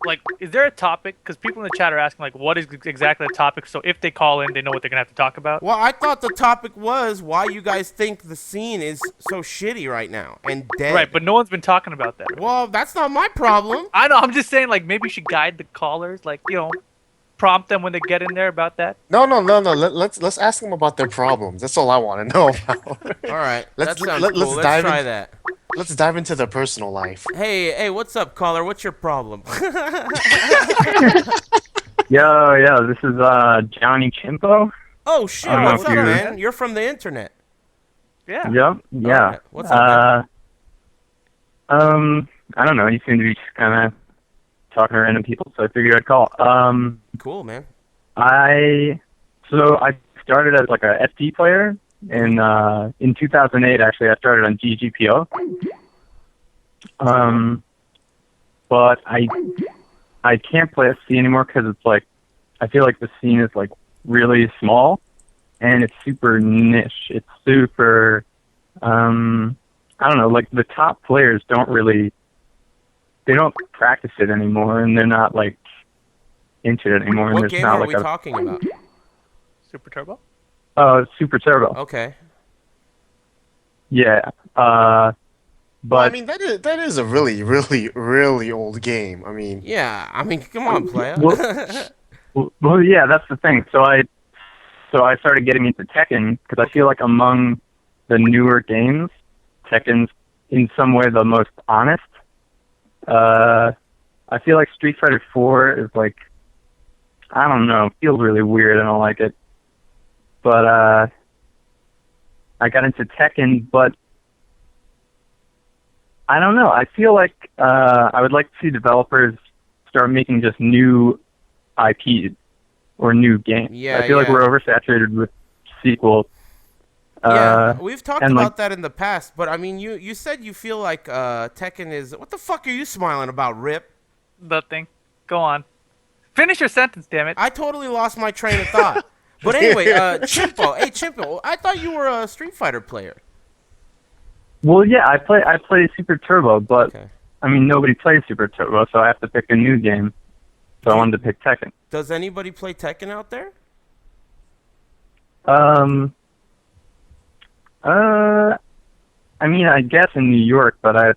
Like, is there a topic? Because people in the chat are asking, like, what is exactly the topic? So if they call in, they know what they're gonna have to talk about. Well, I thought the topic was why you guys think the scene is so shitty right now and dead. Right, but no one's been talking about that. Well, that's not my problem. I know. I'm just saying, like, maybe you should guide the callers, like, prompt them when they get in there about that? No. Let's ask them about their problems. That's all I want to know about. All right, Let's that sounds let, cool. let's Let's dive try in, that. Let's dive into their personal life. Hey, what's up, caller? What's your problem? Yo, this is Johnny Chimpo. Oh shit, I don't know what's if up, you're- man? You're from the internet. Yeah. Yep, yeah. Alright, what's up, I don't know. You seem to be just kind of talking to random people, so I figured I'd call. Cool, man. I started as like a FD player in 2008. Actually, I started on GGPO. But I can't play FC anymore because it's like I feel like the scene is like really small and it's super niche. It's super I don't know, like the top players they don't practice it anymore and they're not like into it anymore. And What there's game not are like we talking about? Super Turbo? Super Turbo. Okay. Yeah. Well, But I mean, that is a really, really, really old game. I mean, Yeah, I mean, come on, player. well, yeah, that's the thing. So I started getting into Tekken because I feel like among the newer games, Tekken's in some way the most honest. I feel like Street Fighter 4 is like, I don't know, feels really weird. I don't like it. But I got into Tekken, but I don't know. I feel like I would like to see developers start making just new IPs or new games. Yeah, I feel like yeah. we're oversaturated with sequels. Yeah, we've talked and, about like- that in the past, but I mean, you said you feel like Tekken is. What the fuck are you smiling about, Rip? Nothing. Go on. Finish your sentence, damn it. I totally lost my train of thought. But anyway, Chimpo. Hey, Chimpo, I thought you were a Street Fighter player. Well, yeah, I play Super Turbo, but Okay. I mean nobody plays Super Turbo, so I have to pick a new game. So I wanted to pick Tekken. Does anybody play Tekken out there? I mean, I guess in New York, but I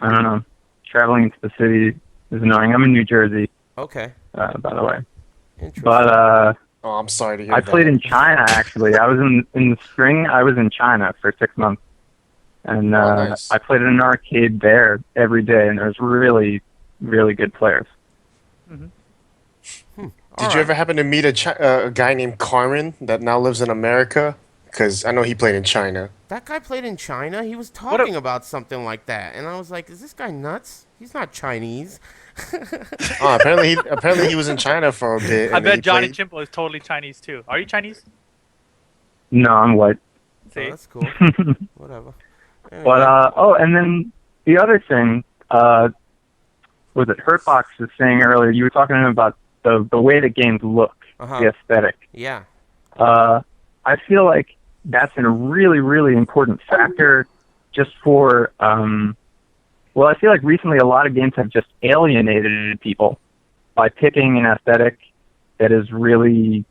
don't know. Traveling into the city is annoying. I'm in New Jersey, Okay. by the way. Interesting. But oh, I'm sorry to hear I that. played in China actually. I was in the spring. I was in China for 6 months, and nice. I played in an arcade there every day, and there's really, really good players. Did you ever happen to meet a guy named Carmen that now lives in America? Because I know he played in China. That guy played in China. He was talking about something like that, and I was like, "Is this guy nuts? He's not Chinese." Oh, apparently he was in China for a bit. I and then he bet Johnny played- Chimpo is totally Chinese too. Are you Chinese? No, I'm white. So See? that's cool. Whatever. Anyway. But and then the other thing, was it Hurtbox was saying earlier? You were talking about the way the games look, Uh-huh. the aesthetic. Yeah. I feel like that's a really, really important factor just for, well, I feel like recently a lot of games have just alienated people by picking an aesthetic that is really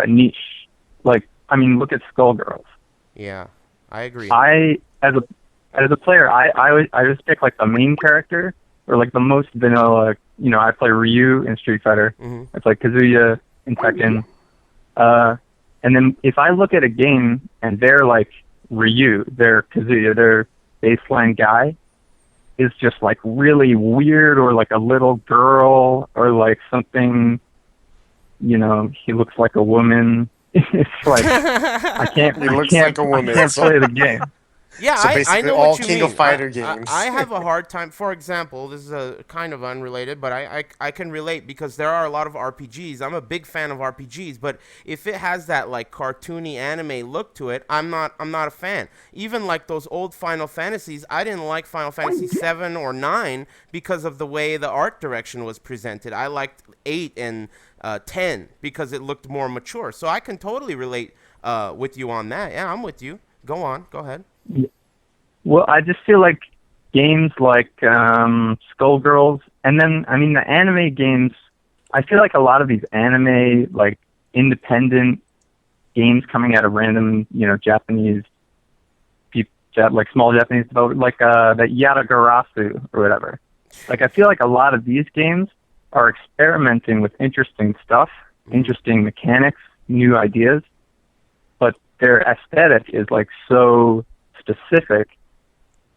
niche. Like, I mean, look at Skullgirls. Yeah. I agree. As a player, I just pick like the main character or like the most vanilla. You know, I play Ryu in Street Fighter. Mhm. I play Kazuya in Tekken. And then if I look at a game and they're like Ryu, they're Kazuya, their baseline guy is just like really weird or like a little girl or like something, you know, he looks like a woman. It's like I can't. He looks I can't, like a woman, I can't so- play the game. Yeah, So I basically know all what you King mean. of Fighter games. I have a hard time. For example, this is a kind of unrelated, but I can relate because there are a lot of RPGs. I'm a big fan of RPGs, but if it has that like cartoony anime look to it, I'm not a fan. Even like those old Final Fantasies, I didn't like Final Fantasy 7 or 9 because of the way the art direction was presented. I liked 8 and 10 because it looked more mature. So I can totally relate with you on that. Yeah, I'm with you. Go on. Go ahead. Well, I just feel like games like Skullgirls, and then I mean the anime games. I feel like a lot of these anime like independent games coming out of random, you know, Japanese, like small Japanese developers, like the Yatagarasu or whatever. Like I feel like a lot of these games are experimenting with interesting stuff, interesting mechanics, new ideas, but their aesthetic is like so specific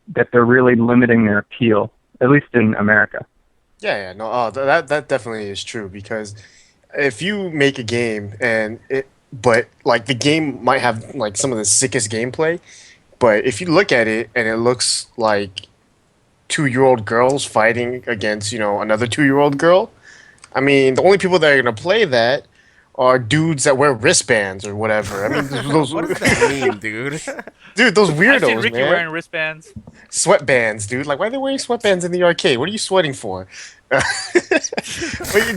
that they're really limiting their appeal, at least in America. Yeah, no, that definitely is true because if you make a game but like the game might have like some of the sickest gameplay, but if you look at it and it looks like 2-year-old girls fighting against, another 2-year-old girl, I mean, the only people that are gonna play that are dudes that wear wristbands or whatever. I mean, those What does that mean, dude? dude, those I've seen weirdos, Ricky man. wearing wristbands. Sweatbands, dude. Like, why are they wearing sweatbands in the arcade? What are you sweating for? But,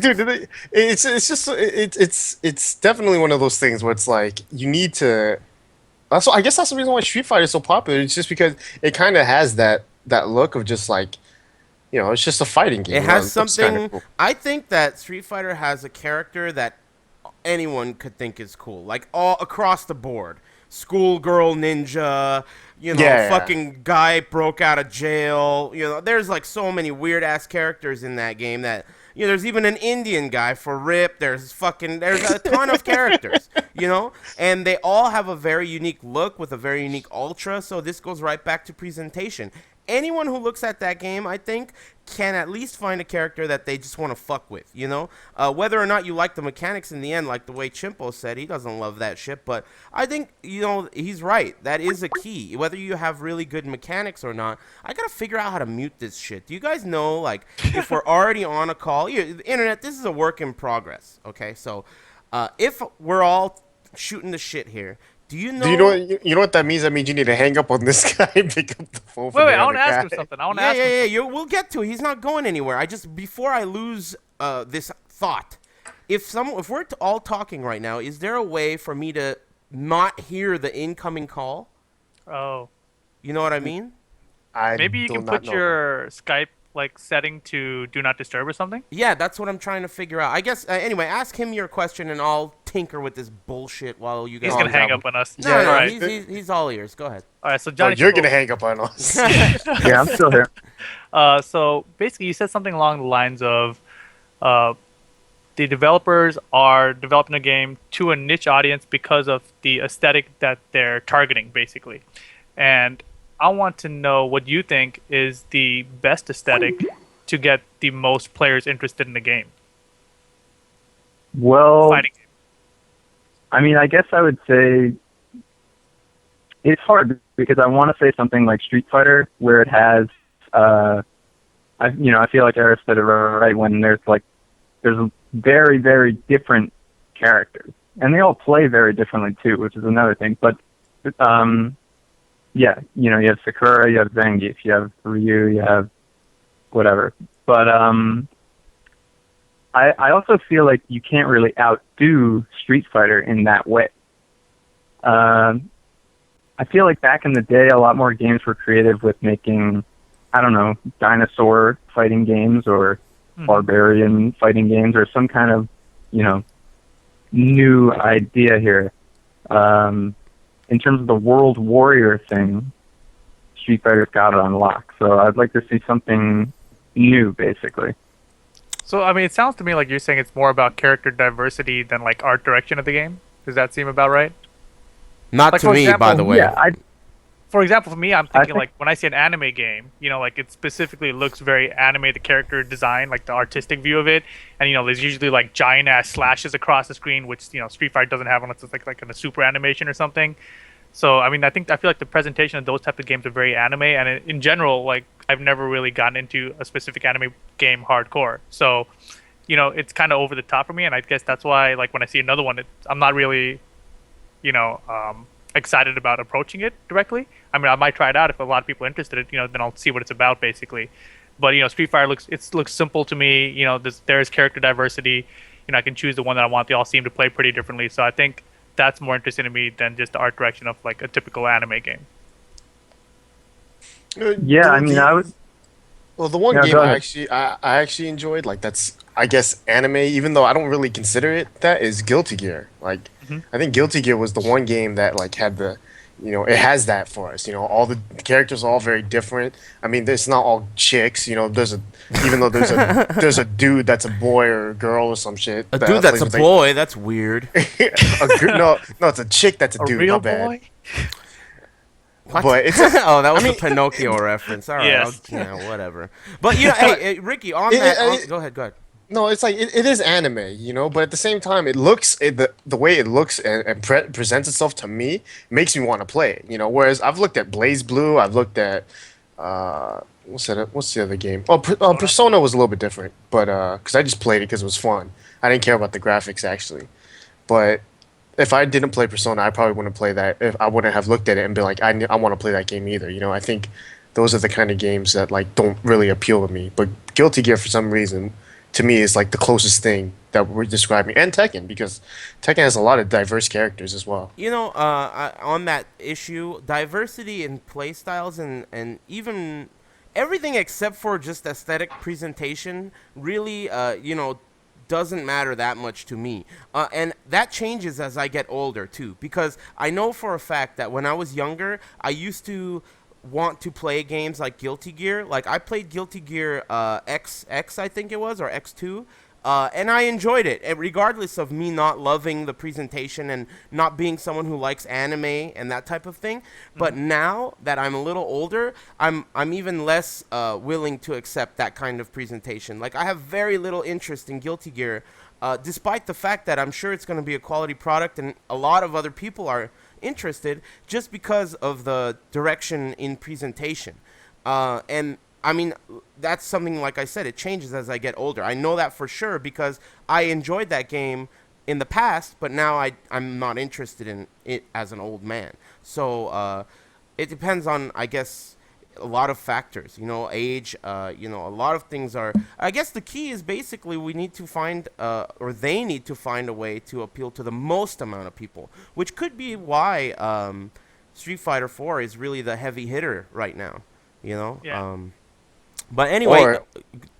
dude, it's definitely one of those things where it's like you need to. I guess that's the reason why Street Fighter is so popular. It's just because it kind of has that look of just like, it's just a fighting game. It has looks something. kinda cool. I think that Street Fighter has a character that anyone could think is cool, like all across the board. Schoolgirl ninja, Yeah. fucking guy broke out of jail. There's like so many weird ass characters in that game that there's even an Indian guy for Rip. There's a ton of characters, and they all have a very unique look with a very unique ultra. So this goes right back to presentation. Anyone who looks at that game, I think, can at least find a character that they just want to fuck with, Whether or not you like the mechanics in the end, like the way Chimpo said, he doesn't love that shit. But I think, he's right. That is a key. Whether you have really good mechanics or not, I got to figure out how to mute this shit. Do you guys know, like, if we're already on a call, the internet, this is a work in progress, okay? So if we're all shooting the shit here, do you know? You know what that means? That means you need to hang up on this guy and pick up the phone. Wait, I want to ask him something. Yeah. We'll get to it. He's not going anywhere. Before I lose this thought, if we're all talking right now, is there a way for me to not hear the incoming call? Oh. You know what I mean? Maybe you can put your Skype setting to do not disturb or something. Yeah, that's what I'm trying to figure out. I guess anyway, ask him your question and I'll tinker with this bullshit while you guys. He's gonna hang up on us. No, all no, right. he's all ears. Go ahead. All right, so Johnny, you're gonna hang up on us. Yeah, I'm still here. So basically, you said something along the lines of, the developers are developing a game to a niche audience because of the aesthetic that they're targeting, basically. And I want to know what you think is the best aesthetic to get the most players interested in the game. Well, Fighting game. I mean, I guess I would say it's hard because I want to say something like Street Fighter, where it has, I feel like Eric said it right when there's very, very different characters, and they all play very differently too, which is another thing. But, yeah, you have Sakura, you have Zangief, you have Ryu, you have whatever. But I also feel like you can't really outdo Street Fighter in that way. I feel like back in the day, a lot more games were creative with making, I don't know, dinosaur fighting games or barbarian fighting games or some kind of, new idea here. In terms of the World Warrior thing, Street Fighter's got it on lock. So I'd like to see something new, basically. So, I mean, it sounds to me like you're saying it's more about character diversity than art direction of the game. Does that seem about right? Not Like, to for me, example, by the way. Yeah, For example, for me, I'm thinking think- when I see an anime game, it specifically looks very anime, the character design, like the artistic view of it, and there's usually giant ass slashes across the screen, which Street Fighter doesn't have unless it's like in a super animation or something. So I mean, I feel like the presentation of those type of games are very anime, and in general, I've never really gotten into a specific anime game hardcore. So, it's kind of over the top for me, and I guess that's why when I see another one, I'm not really, excited about approaching it directly. I mean, I might try it out if a lot of people are interested. Then I'll see what it's about basically. But Street Fighter looks simple to me. There's character diversity. I can choose the one that I want. They all seem to play pretty differently. So I think that's more interesting to me than just the art direction of a typical anime game. yeah. I mean, I was. Well, the one Yeah, game go I ahead. actually enjoyed, that's I guess anime, even though I don't really consider it that, is Guilty Gear. I think Guilty Gear was the one game that had the it has that for us. All the characters are all very different. I mean, it's not all chicks. Even though there's a dude that's a boy or a girl or some shit A dude that that's plays a with boy. That's weird. no, it's a chick that's a A dude. My real bad. boy? What? But it's Oh, that was I mean, the Pinocchio reference. All right, Yes. yeah, whatever. But hey, Ricky, on It- that, it- go ahead, go ahead. no, it's like it is anime, but at the same time, the way it looks and presents itself to me makes me want to play it. Whereas I've looked at Blaze Blue, I've looked at what's the other game? Oh, Persona was a little bit different, but because I just played it because it was fun. I didn't care about the graphics actually, but if I didn't play Persona, I probably wouldn't play that. If I wouldn't have looked at it and be like, I want to play that game either. I think those are the kind of games that like don't really appeal to me. But Guilty Gear, for some reason, to me is like the closest thing that we're describing, and Tekken, because Tekken has a lot of diverse characters as well. On that issue, diversity in play styles and even everything except for just aesthetic presentation really, doesn't matter that much to me. And that changes as I get older, too. Because I know for a fact that when I was younger, I used to want to play games like Guilty Gear. Like, I played Guilty Gear XX, I think it was, or X2. And I enjoyed it, regardless of me not loving the presentation and not being someone who likes anime and that type of thing. But now that I'm a little older, I'm even less willing to accept that kind of presentation. Like, I have very little interest in Guilty Gear, despite the fact that I'm sure it's going to be a quality product and a lot of other people are interested, just because of the direction in presentation. And I mean, that's something, like I said, it changes as I get older. I know that for sure because I enjoyed that game in the past, but now I'm not interested in it as an old man. So it depends on, I guess, a lot of factors, age, a lot of things are. I guess the key is basically we need to find, or they need to find a way to appeal to the most amount of people, which could be why Street Fighter 4 is really the heavy hitter right now, Yeah. But anyway,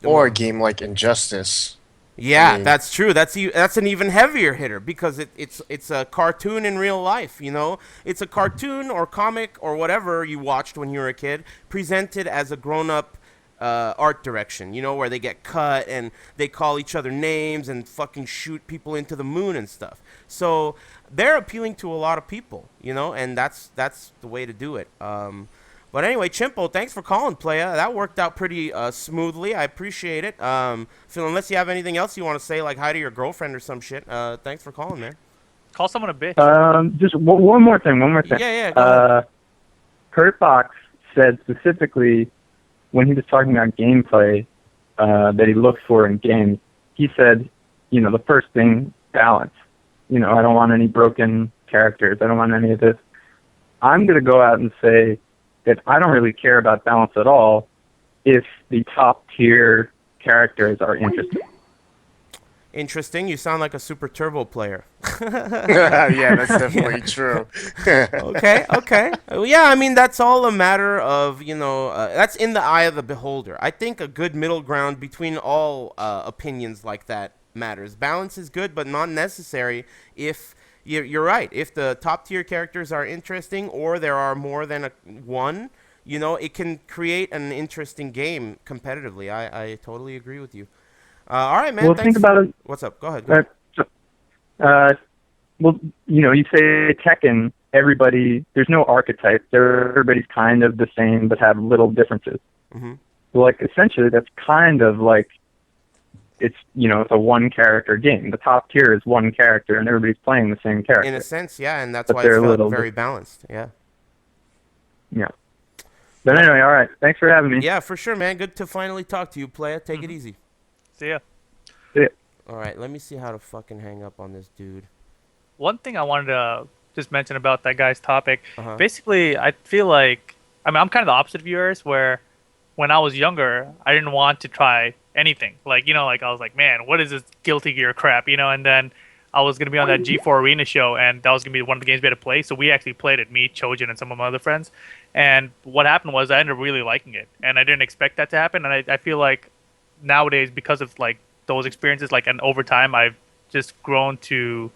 Or a game like Injustice. yeah, I mean- that's true. That's an even heavier hitter because it's a cartoon in real life. It's a cartoon or comic or whatever you watched when you were a kid, presented as a grown-up art direction. Where they get cut and they call each other names and fucking shoot people into the moon and stuff. So they're appealing to a lot of people. And that's the way to do it. But anyway, Chimpo, thanks for calling, playa. That worked out pretty smoothly. I appreciate it. Phil, unless you have anything else you want to say, like hi to your girlfriend or some shit, thanks for calling, man. Call someone a bitch. Just one more thing. Yeah, go ahead. Kurt Fox said specifically when he was talking about gameplay that he looks for in games, he said, the first thing, balance. I don't want any broken characters. I don't want any of this. I'm going to go out and say that I don't really care about balance at all if the top tier characters are interesting. Interesting. You sound like a Super Turbo player. Yeah, that's definitely true. Okay. Well, yeah, I mean, that's all a matter of, that's in the eye of the beholder. I think a good middle ground between all opinions like that matters. Balance is good, but not necessary if you're right. If the top tier characters are interesting or there are more than one, it can create an interesting game competitively. I totally agree with you. All right, man. Well, thanks. think about it. What's up? Go ahead. Well, you say Tekken, there's no archetype. Everybody's kind of the same but have little differences. Mm-hmm. Well, essentially, that's kind of like it's a one character game. The top tier is one character, and everybody's playing the same character. In a sense, yeah, and that's But why they're it's a little very balanced. Yeah. Yeah. But anyway, all right. Thanks for having me. Yeah, for sure, man. Good to finally talk to you, playa. Take it easy. See ya. See ya. All right, let me see how to fucking hang up on this dude. One thing I wanted to just mention about that guy's topic. Uh-huh. Basically, I feel like, I'm kind of the opposite of yours, where when I was younger, I didn't want to try anything. Like, I was like, man, what is this Guilty Gear crap, and then I was going to be on that G4 Arena show, and that was going to be one of the games we had to play. So we actually played it, me, Chojin, and some of my other friends. And what happened was I ended up really liking it. And I didn't expect that to happen. And I feel like nowadays, because of, like, those experiences, like, and over time, I've just grown to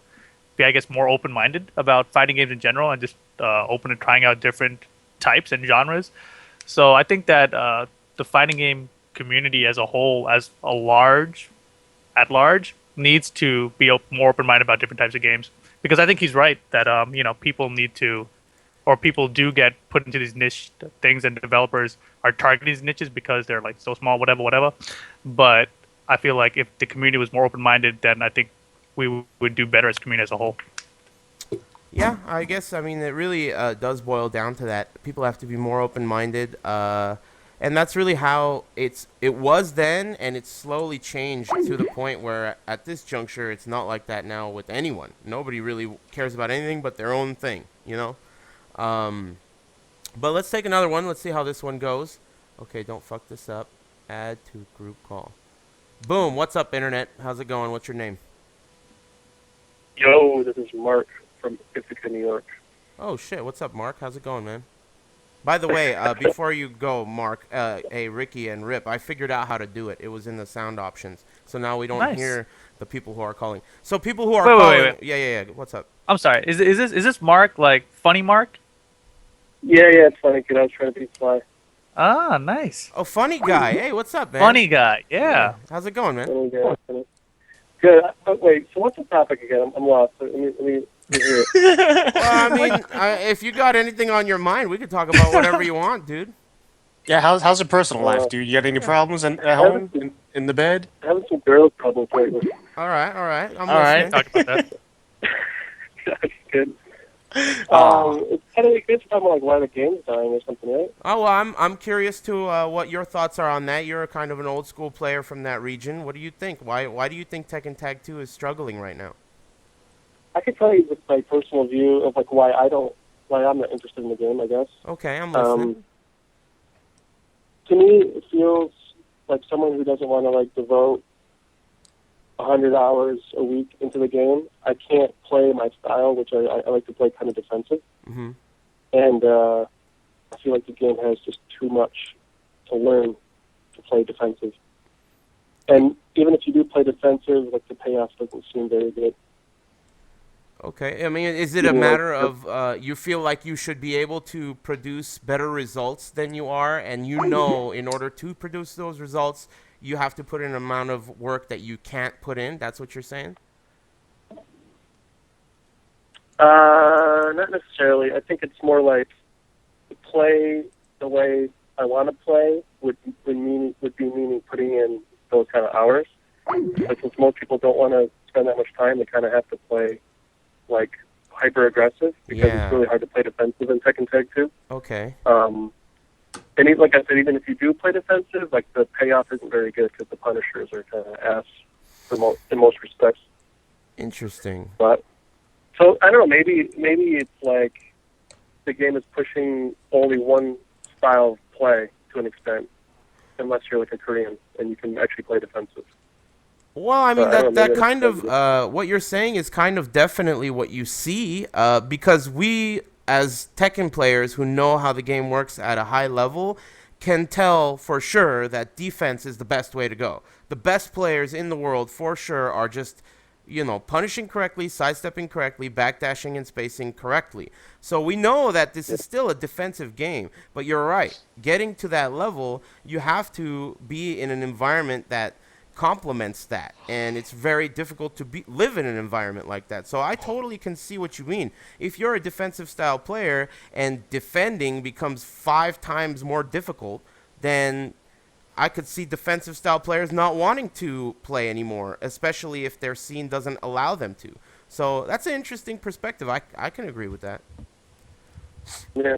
be, I guess, more open-minded about fighting games in general and just open to trying out different types and genres. So I think that the fighting game community as a whole, at large, needs to be more open-minded about different types of games. Because I think he's right that people need to, or people do get put into these niche things, and developers are targeting these niches because they're like so small, whatever, whatever. But I feel like if the community was more open-minded, then I think we would do better as a community as a whole. Yeah, I guess, I mean, it really does boil down to that. People have to be more open-minded, and that's really how it was then, and it's slowly changed to the point where at this juncture, it's not like that now with anyone. Nobody really cares about anything but their own thing, you know? But let's take another one. Let's see how this one goes. Okay, don't fuck this up. Add to group call. Boom, what's up, Internet? How's it going? What's your name? Yo, this is Mark from Ithaca, New York. Oh, shit. What's up, Mark? How's it going, man? By the way, before you go, Mark, hey, Ricky and Rip, I figured out how to do it. It was in the sound options. So now we don't Nice. hear the people who are calling. So people who are Wait, calling... wait. Yeah. What's up? I'm sorry. Is this Mark, like funny Mark? Yeah, it's funny, kid. I was trying to be fly. Ah, nice. Oh, funny guy. Hey, what's up, man? Funny guy. Yeah. How's it going, man? Good. Wait, so what's the topic again? I'm lost. Let me hear it. Well, I mean, if you got anything on your mind, we could talk about whatever you want, dude. Yeah, how's your personal life, dude? You got any problems at home, in the bed? Having some girls problems lately. All right. I'm All right. listening. Talk about that. That's good. It's kind of good to talk about like why the game's dying or something, right? Oh, well, I'm curious to what your thoughts are on that. You're a kind of an old school player from that region. What do you think? Why do you think Tekken Tag 2 is struggling right now? I could tell you just my personal view of like why I'm not interested in the game, I guess. Okay, I'm listening. To me, it feels like someone who doesn't want to like devote 100 hours a week into the game. I can't play my style, which I like to play kind of defensive. Mm-hmm. And I feel like the game has just too much to learn to play defensive. And even if you do play defensive, like the payoff doesn't seem very good. Okay, I mean, is it a matter of you feel like you should be able to produce better results than you are, and you know in order to produce those results, you have to put in an amount of work that you can't put in? That's what you're saying? Not necessarily. I think it's more like to play the way I want to play would be meaning putting in those kind of hours. But since most people don't want to spend that much time, they kind of have to play like hyper aggressive because it's really hard to play defensive in Tekken Tag 2. Okay. And like I said, even if you do play defensive, like the payoff isn't very good because the punishers are kind of ass in most respects. Interesting. But so I don't know. Maybe it's like the game is pushing only one style of play to an extent, unless you're like a Korean and you can actually play defensive. Well, I mean, So, that kind of, what you're saying is kind of definitely what you see, because we, as Tekken players who know how the game works at a high level, can tell for sure that defense is the best way to go. The best players in the world, for sure, are just, punishing correctly, sidestepping correctly, backdashing and spacing correctly. So we know that this is still a defensive game, but you're right. Getting to that level, you have to be in an environment that complements that, and it's very difficult to live in an environment like that. So I totally can see what you mean. If you're a defensive style player and defending becomes 5 times more difficult, then I could see defensive style players not wanting to play anymore, especially if their scene doesn't allow them to. So that's an interesting perspective. I can agree with that. Yeah,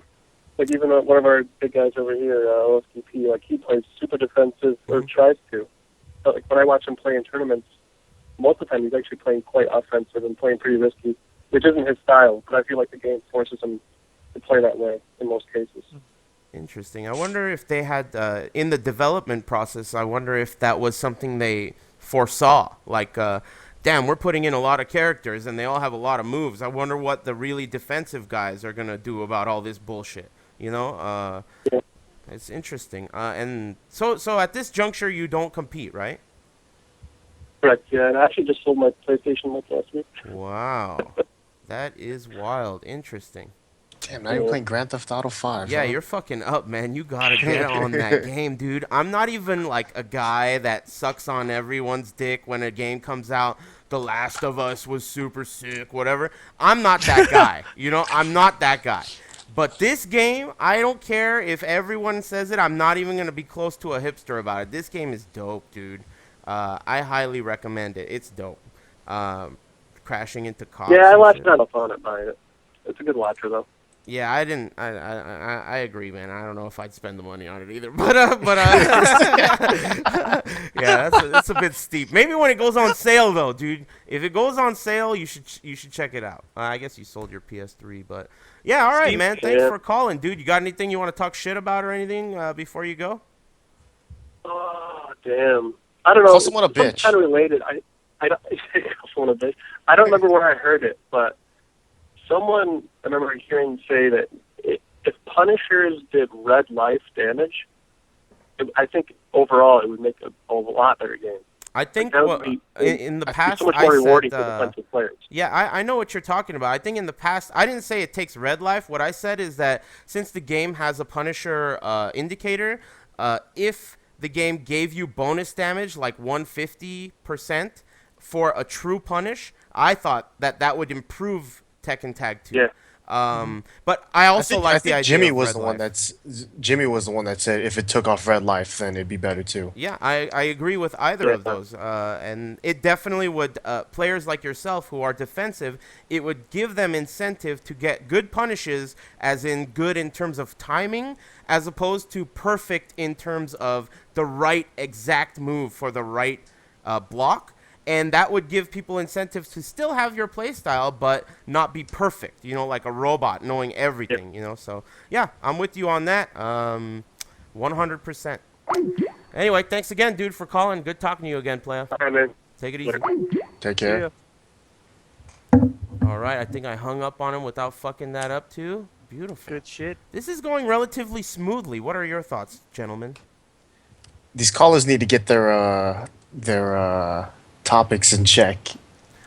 like even one of our big guys over here, OSDP, like he plays super defensive or tries to. But like when I watch him play in tournaments, most of the time he's actually playing quite offensive and playing pretty risky, which isn't his style. But I feel like the game forces him to play that way in most cases. Interesting. I wonder if they had, in the development process, I wonder if that was something they foresaw. Like, damn, we're putting in a lot of characters and they all have a lot of moves. I wonder what the really defensive guys are going to do about all this bullshit. Yeah. It's interesting. And so at this juncture, you don't compete, right? Correct, yeah. And I actually just sold my PlayStation like last week. Wow. That is wild. Interesting. Damn, not even playing Grand Theft Auto 5. Yeah, huh? you're fucking up, man. You gotta get on that game, dude. I'm not even like a guy that sucks on everyone's dick when a game comes out. The Last of Us was super sick, whatever. I'm not that guy. I'm not that guy. But this game, I don't care if everyone says it. I'm not even gonna be close to a hipster about it. This game is dope, dude. I highly recommend it. It's dope. Crashing into cops. Yeah, I and watched shit. that up on it buying it. It's a good watcher though. Yeah, I didn't. I agree, man. I don't know if I'd spend the money on it either. But yeah, that's a bit steep. Maybe when it goes on sale, though, dude. If it goes on sale, you should check it out. I guess you sold your PS3, but yeah, all right, Steep. man. Thanks Yeah. for calling, dude. You got anything you want to talk shit about or anything before you go? Oh, damn. I don't know. Call someone a It's some bitch. kind of related. I don't call someone a bitch. I don't remember where I heard it, but someone I remember hearing say that if Punishers did red life damage, I think overall it would make a lot better game. I think that would be- in the It's past so much I more rewarding said, for defensive players. yeah, I know what you're talking about. I think in the past, I didn't say it takes red life. What I said is that since the game has a Punisher indicator, if the game gave you bonus damage like 150% for a true punish, I thought that would improve Tekken Tag 2. Yeah. But I also like the idea Jimmy of was red the one life. Jimmy was the one that said if it took off red life, then it'd be better too. Yeah, I agree with either of Yeah. those. And it definitely would, players like yourself who are defensive, it would give them incentive to get good punishes, as in good in terms of timing, as opposed to perfect in terms of the right exact move for the right block. And that would give people incentives to still have your playstyle, but not be perfect, like a robot knowing everything, So, yeah, I'm with you on that. 100%. Anyway, thanks again, dude, for calling. Good talking to you again, player. All right, man. Take it easy. Take care. Yeah. All right, I think I hung up on him without fucking that up, too. Beautiful. Good shit. This is going relatively smoothly. What are your thoughts, gentlemen? These callers need to get their topics in check.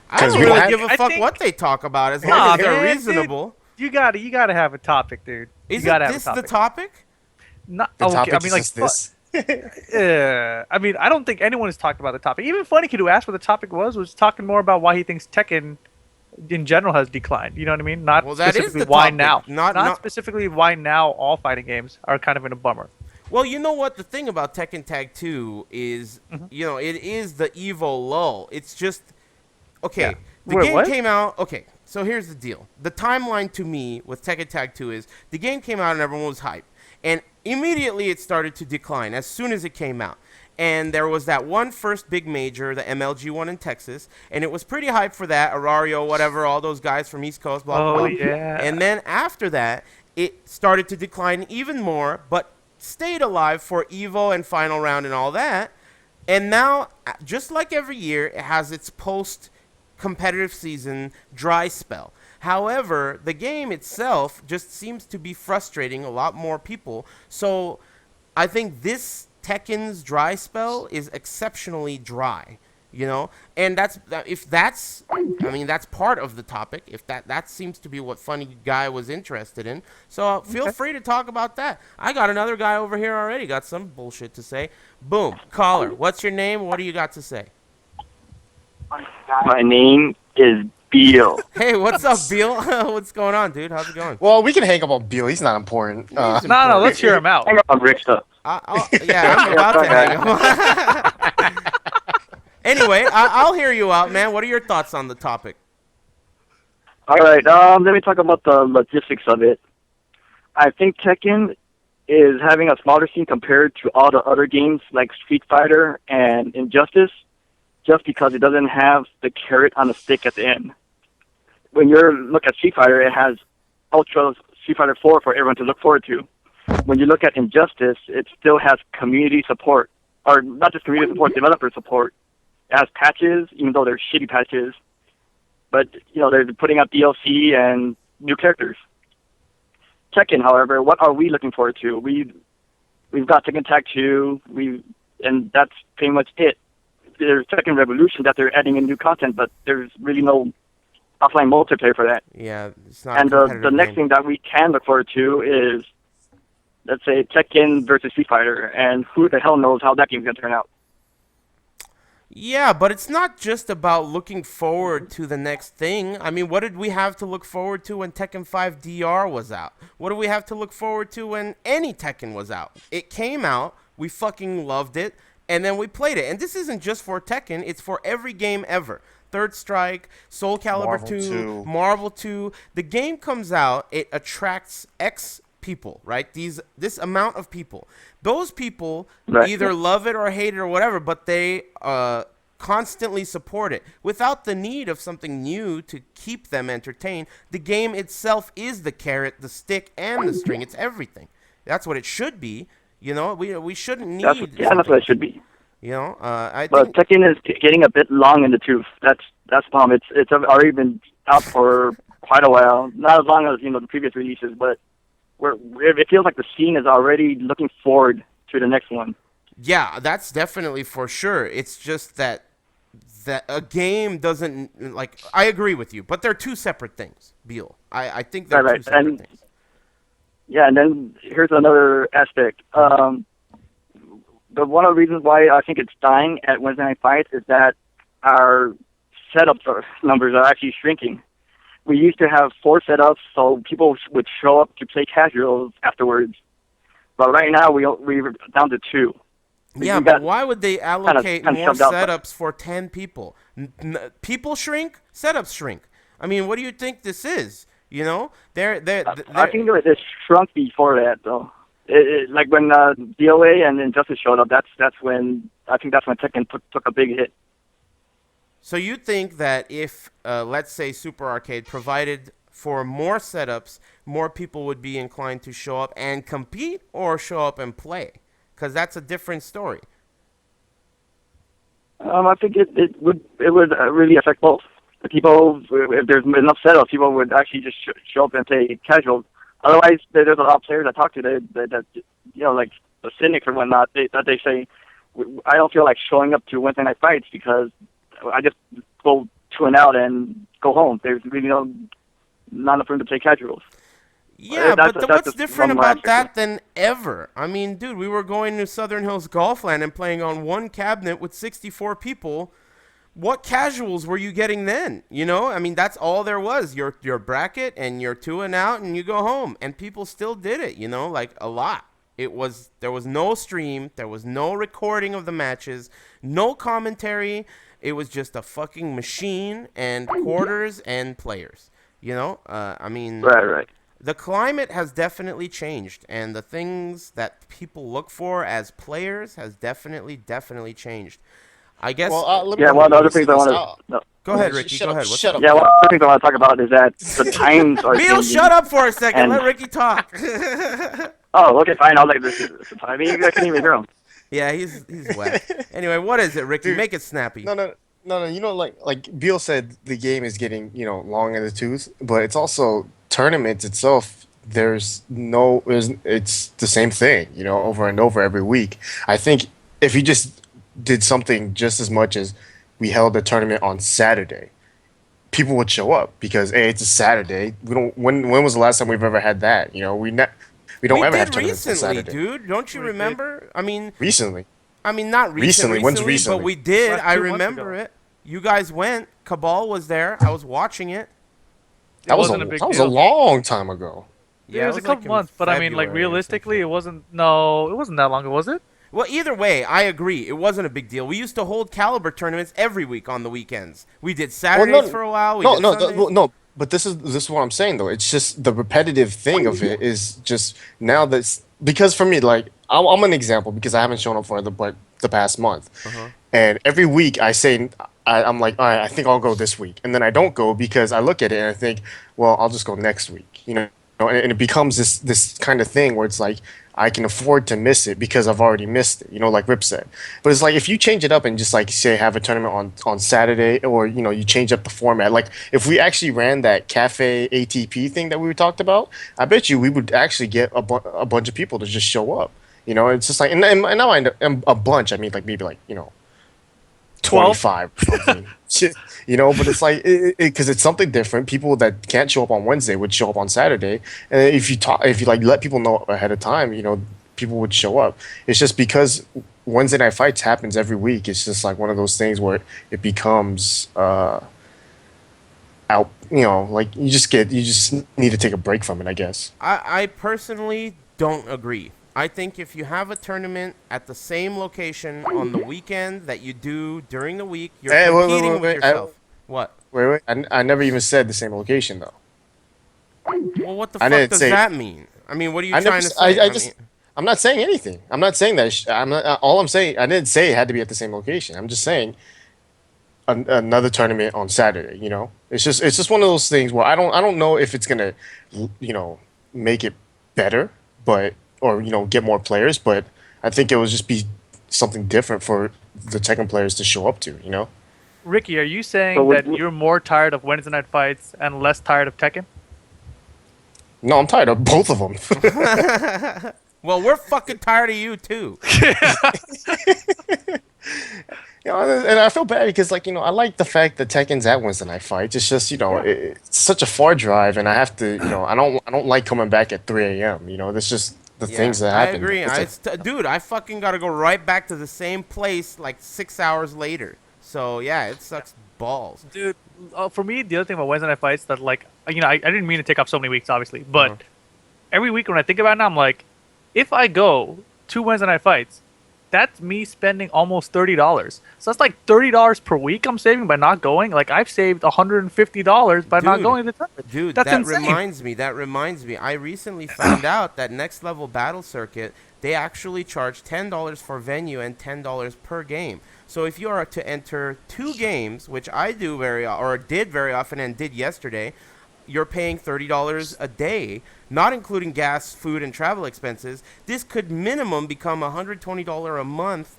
I 'Cause don't we really have- give a I fuck think- what they talk about as long Nah, as they're man, dude. reasonable. You gotta have a topic, dude. You Isn't gotta have this a the topic. topic? Not, The okay, topic I mean, is like, just this. I mean, I don't think anyone has talked about the topic. Even Funny Kid, who asked what the topic was talking more about why he thinks Tekken in general has declined. You know what I mean? Not Well, that is specifically the why topic. now. Not- Specifically why now all fighting games are kind of in a bummer. Well, you know what? The thing about Tekken Tag 2 is, it is the Evo lull. It's just, okay, Yeah. the Wait, game what? came out, okay, so here's the deal. The timeline to me with Tekken Tag 2 is, the game came out and everyone was hyped. And immediately it started to decline as soon as it came out. And there was that one first big major, the MLG one in Texas, and it was pretty hyped for that, Arario, whatever, all those guys from East Coast, blah, blah, Oh, blah. yeah. And then after that, it started to decline even more, but stayed alive for Evo and Final Round and all that. And now, just like every year, it has its post-competitive season dry spell. However, the game itself just seems to be frustrating a lot more people. So I think this Tekken's dry spell is exceptionally dry. And that's part of the topic. If that seems to be what Funny Guy was interested in, so feel free to talk about that. I got another guy over here already got some bullshit to say. Boom, caller, what's your name? What do you got to say? My name is Beal. Hey, what's up, Bill? What's going on, dude? How's it going? Well, we can hang up on Beal. He's not important. No, let's hear him out. Hang on, Rick. Stuff. Yeah, I'm about to hang up. Anyway, I'll hear you out, man. What are your thoughts on the topic? All right. Let me talk about the logistics of it. I think Tekken is having a smaller scene compared to all the other games like Street Fighter and Injustice, just because it doesn't have the carrot on the stick at the end. When you look at Street Fighter, it has Ultra Street Fighter 4 for everyone to look forward to. When you look at Injustice, it still has community support, or not just community support, developer support. It has patches, even though they're shitty patches. But, they're putting out DLC and new characters. Tekken, however, what are we looking forward to? We've got Tekken Tag 2, and that's pretty much it. There's Tekken Revolution that they're adding in new content, but there's really no offline multiplayer for that. Yeah, it's not. And a the competitive next game. thing that we can look forward to is, let's say, Tekken versus Street Fighter, and who the hell knows how that game's gonna turn out. Yeah, but it's not just about looking forward to the next thing. I mean, what did we have to look forward to when Tekken 5 DR was out? What do we have to look forward to when any Tekken was out? It came out, we fucking loved it, and then we played it. And this isn't just for Tekken, it's for every game ever. Third Strike, Soul Calibur Marvel 2, 2. Marvel 2. The game comes out, it attracts X people, right? This amount of people. Those people Right. either love it or hate it or whatever, but they constantly support it without the need of something new to keep them entertained. The game itself is the carrot, the stick, and the string. It's everything. That's what it should be. You know, we shouldn't need. That's what something, it should be. You know, I But think. Tekken is getting a bit long in the tooth. That's the problem. It's already been out for quite a while. Not as long as the previous releases, but it feels like the scene is already looking forward to the next one. Yeah, that's definitely for sure. It's just that a game doesn't like. I agree with you, but they're two separate things, Beal. I think they're Right. two separate And things. yeah, and then here's another aspect. The one of the reasons why I think it's dying at Wednesday Night Fights is that our numbers are actually shrinking. We used to have 4 setups, so people would show up to play casuals afterwards. But right now we're down to 2. Yeah, we but got why would they allocate kinda more shoved out. setups for 10 people? People shrink, setups shrink. I mean, what do you think this is? You know, I think it shrunk before that, though. Like when DOA and Injustice showed up, that's when Tekken took a big hit. So you think that if, let's say, Super Arcade provided for more setups, more people would be inclined to show up and compete or show up and play? Because that's a different story. I think it would really affect both. The people, if there's enough setups, people would actually just show up and play casual. Otherwise, there's a lot of players I talk to that like the cynics or whatnot, they say, I don't feel like showing up to Wednesday Night Fights because I just go tune out and go home. There's really not enough room to play casuals. Yeah, That's but just what's one different more about aspect. that than ever? I mean, dude, we were going to Southern Hills Golfland and playing on one cabinet with 64 people. What casuals were you getting then? You know, I mean, that's all there was. Your bracket and your 2 and out, and you go home. And people still did it, like a lot. There was no stream, there was no recording of the matches, no commentary. It was just a fucking machine and quarters and players. I mean, Right. the climate has definitely changed, and the things that people look for as players has definitely changed. I guess. Well, let Yeah, me one of the other say things I this. want to. Go ahead, Shut Ricky. up, Go ahead. What's shut up? up. Yeah, one of the things I want to talk about is that the times are Beal, changing. shut up for a second. And- Let Ricky talk. Oh, okay, fine. I'll let this. I mean, you guys can't even hear him. Yeah, he's wet. Anyway, what is it, Ricky? Dude, Make it snappy. No. Like Beal said, the game is getting long in the tooth, but it's also tournaments itself. It's the same thing, over and over every week. I think if you just did something just as much as we held a tournament on Saturday, people would show up because it's a Saturday. We don't. When was the last time we've ever had that? We don't We ever have did tournaments on recently, Saturday. dude. Don't you remember? I mean, Recently. not Recently, when's but recently? we did. Like I 2 months remember ago. it. You guys went. Cabal was there. I was watching it. That was wasn't a big that was a deal. long time ago. Yeah, it was a like couple in months, but I mean, like February or realistically, something. it wasn't. No, it wasn't that long ago, was it? Well, either way, I agree. It wasn't a big deal. We used to hold caliber tournaments every week on the weekends. We did Saturdays for a while. We did Sundays. No. But this is what I'm saying though. It's just the repetitive thing of it is just now that's because for me, like I'm an example because I haven't shown up for the past month, and every week I say I'm like, all right, I think I'll go this week, and then I don't go because I look at it and I think, well, I'll just go next week, and it becomes this kind of thing where it's like I can afford to miss it because I've already missed it, like Rip said. But it's like if you change it up and just like say have a tournament on Saturday, or you change up the format. Like if we actually ran that cafe ATP thing that we talked about, I bet you we would actually get a bunch of people to just show up. It's just like and now I know a bunch. I mean like maybe like 12? 25 or something. You know, but it's like because it's something different. People that can't show up on Wednesday would show up on Saturday, and if you like let people know ahead of time, you know, people would show up. It's just because Wednesday night fights happens every week. It's just like one of those things where it becomes out. You know, like you just need to take a break from it, I guess. I personally don't agree. I think if you have a tournament at the same location on the weekend that you do during the week, you're Hey, competing with wait. yourself. What? Wait. I never even said the same location though. Well, what the I fuck didn't does say- that mean? I mean, what are you I trying never. to say? I just. I'm not saying anything. I'm not saying that. I'm not. All I'm saying. I didn't say it had to be at the same location. I'm just saying another tournament on Saturday. You know, it's just one of those things where I don't know if it's gonna, you know, make it better, but or you know get more players. But I think it will just be something different for the Tekken players to show up to. You know. Ricky, are you saying So that you're more tired of Wednesday night fights and less tired of Tekken? No, I'm tired of both of them. Well, we're fucking tired of you too. You know, and I feel bad because, like, you know, I like the fact that Tekken's at Wednesday night fights. It's just, you know, it's such a far drive, and I have to, you know, I don't like coming back at 3 a.m. You know, that's just the things that happen. I agree. It's like- Dude, I fucking gotta go right back to the same place like 6 hours later. So yeah, it sucks balls. Dude, for me, the other thing about Wednesday night fights that, like, you know, I didn't mean to take up so many weeks, obviously, but every week when I think about it now, I'm like, if I go to Wednesday night fights, that's me spending almost $30. So that's like $30 per week I'm saving by not going. Like, I've saved $150 by not Dude, going to the tournament. Dude, That's that insane. reminds me. I recently found out that Next Level Battle Circuit, they actually charge $10 for venue and $10 per game. So if you are to enter 2 games, which I do did very often and did yesterday, you're paying $30 a day, not including gas, food, and travel expenses. This could minimum become $120 a month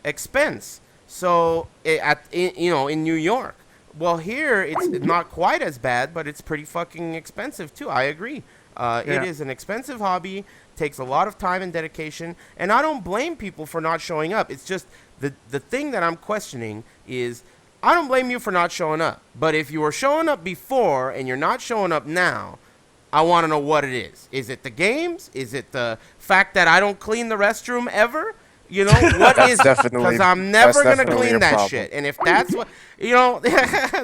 expense. So in New York. Well, here it's not quite as bad, but it's pretty fucking expensive too. I agree. It is an expensive hobby, takes a lot of time and dedication, and I don't blame people for not showing up. It's just the thing that I'm questioning is I don't blame you for not showing up. But if you were showing up before and you're not showing up now, I want to know what it is. Is it the games? Is it the fact that I don't clean the restroom ever? You know, what is it? Because I'm never going to clean that problem. shit. And if that's what, you know,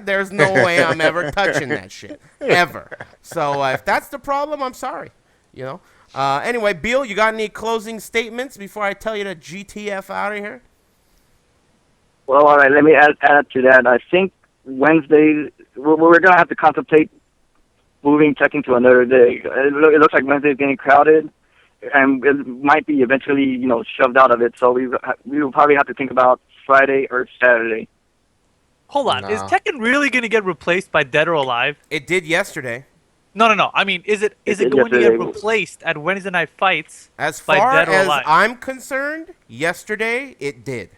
there's no way I'm ever touching that shit. Ever. So if that's the problem, I'm sorry. You know? Anyway, Beal, you got any closing statements before I tell you to GTF out of here? Well, all right. Let me add to that. I think Wednesday we're going to have to contemplate moving Tekken to another day. It looks like Wednesday is getting crowded, and it might be eventually, you know, shoved out of it. So we will probably have to think about Friday or Saturday. Hold on. Is Nah. Tekken really going to get replaced by Dead or Alive? It did yesterday. No. I mean, is it did going to get yesterday. replaced at Wednesday night fights As by far Dead or as Alive? I'm concerned, yesterday it did.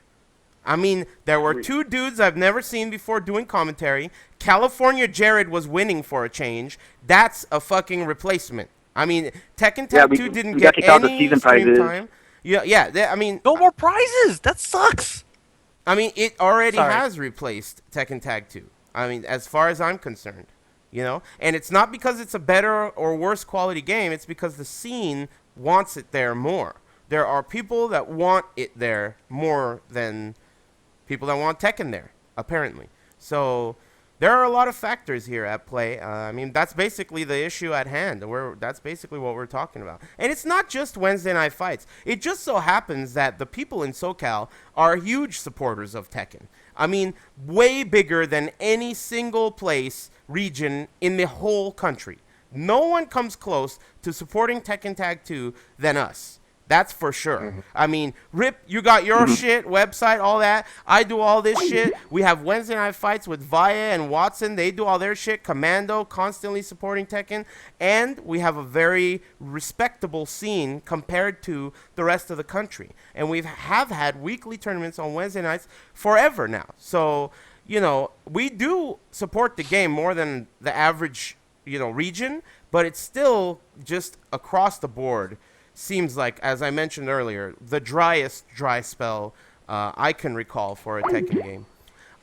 I mean, there were 2 dudes I've never seen before doing commentary. California Jared was winning for a change. That's a fucking replacement. I mean, Tekken Yeah, Tag 2 didn't we get got kicked out the any season stream prizes. time. Yeah. I mean, No more prizes. That sucks. it already Sorry. has replaced Tekken Tag 2. I mean, as far as I'm concerned, you know? And it's not because it's a better or worse quality game. It's because the scene wants it there more. There are people that want it there more than people that want Tekken there, apparently. So there are a lot of factors here at play. I mean, that's basically the issue at hand. That's basically what we're talking about. And it's not just Wednesday night fights. It just so happens that the people in SoCal are huge supporters of Tekken. I mean, way bigger than any single place, region in the whole country. No one comes close to supporting Tekken Tag 2 than us. That's for sure. I mean, Rip, you got your shit, website, all that. I do all this shit. We have Wednesday night fights with Vaya and Watson. They do all their shit. Commando, constantly supporting Tekken. And we have a very respectable scene compared to the rest of the country. And we have had weekly tournaments on Wednesday nights forever now. So, you know, we do support the game more than the average, you know, region. But it's still just across the board. Seems like, as I mentioned earlier, the driest dry spell I can recall for a Tekken game.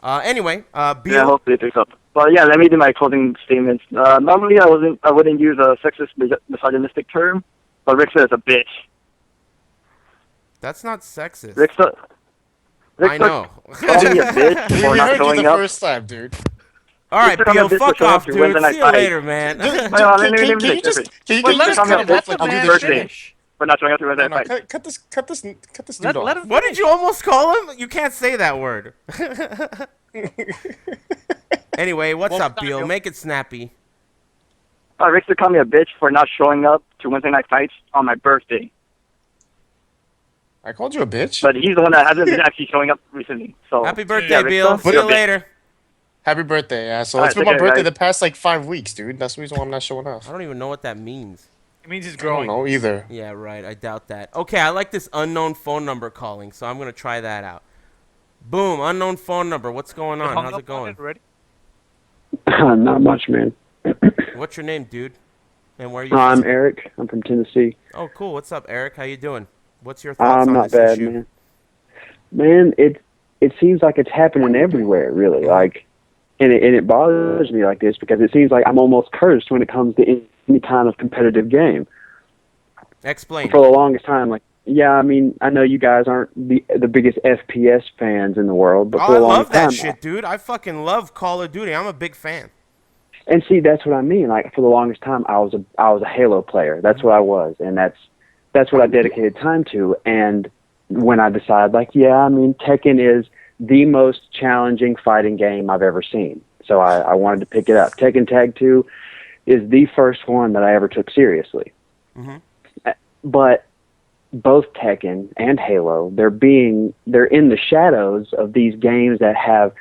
Anyway, Yeah, Beal. hopefully it picks up. But yeah, let me do my closing statements. Normally, I wouldn't use a sexist, misogynistic term, but Rick said it's a bitch. That's not sexist. Rick said, I know. called me a bitch We for not heard you showing the up. first time, dude. All right, Rick said I'm a Beal, bitch for fuck showing up off, to dude. Wednesday night See you fights. later, man. Let me Can you just But let call me a him, bitch let the on man Thursday finish. for not showing up to Wednesday No, night no, fights. cut this dude Let off. him What finish. did you almost call him? You can't say that word. Anyway, what's One more up, time, Beal? Beal. Make it snappy. Rick said called me a bitch for not showing up to Wednesday night fights on my birthday. I called you a bitch. But he's the one that hasn't been actually showing up recently. So Happy birthday, yeah, Rick, Beal. you're See you a bitch. later. Happy birthday, asshole. All It's right, been my take care, birthday guys. the past like 5 weeks, dude. That's the reason why I'm not showing off. I don't even know what that means. It means he's I don't growing. know either. Yeah, right. I doubt that. Okay, I like this unknown phone number calling, so I'm going to try that out. Boom, unknown phone number. What's going You on? hung How's up it going? already? Not much, man. What's your name, dude? And where are you I'm from? Eric. I'm from Tennessee. Oh, cool. What's up, Eric? How you doing? What's your thoughts I'm on not this bad, issue? man. Man, it seems like it's happening everywhere, really. Like, and it bothers me like this because it seems like I'm almost cursed when it comes to any kind of competitive game. Explain. For the longest time, like, yeah, I mean, I know you guys aren't the biggest FPS fans in the world, but Oh, for I the love longest that time, shit, dude. I fucking love Call of Duty. I'm a big fan. and see, that's what I mean. Like, for the longest time, I was a Halo player. That's what I was, and that's what I dedicated time to. And when I decided, like, yeah, I mean, Tekken is the most challenging fighting game I've ever seen, so I wanted to pick it up. Tekken Tag 2 is the first one that I ever took seriously. Mhm. But both Tekken and Halo, they're in the shadows of these games that have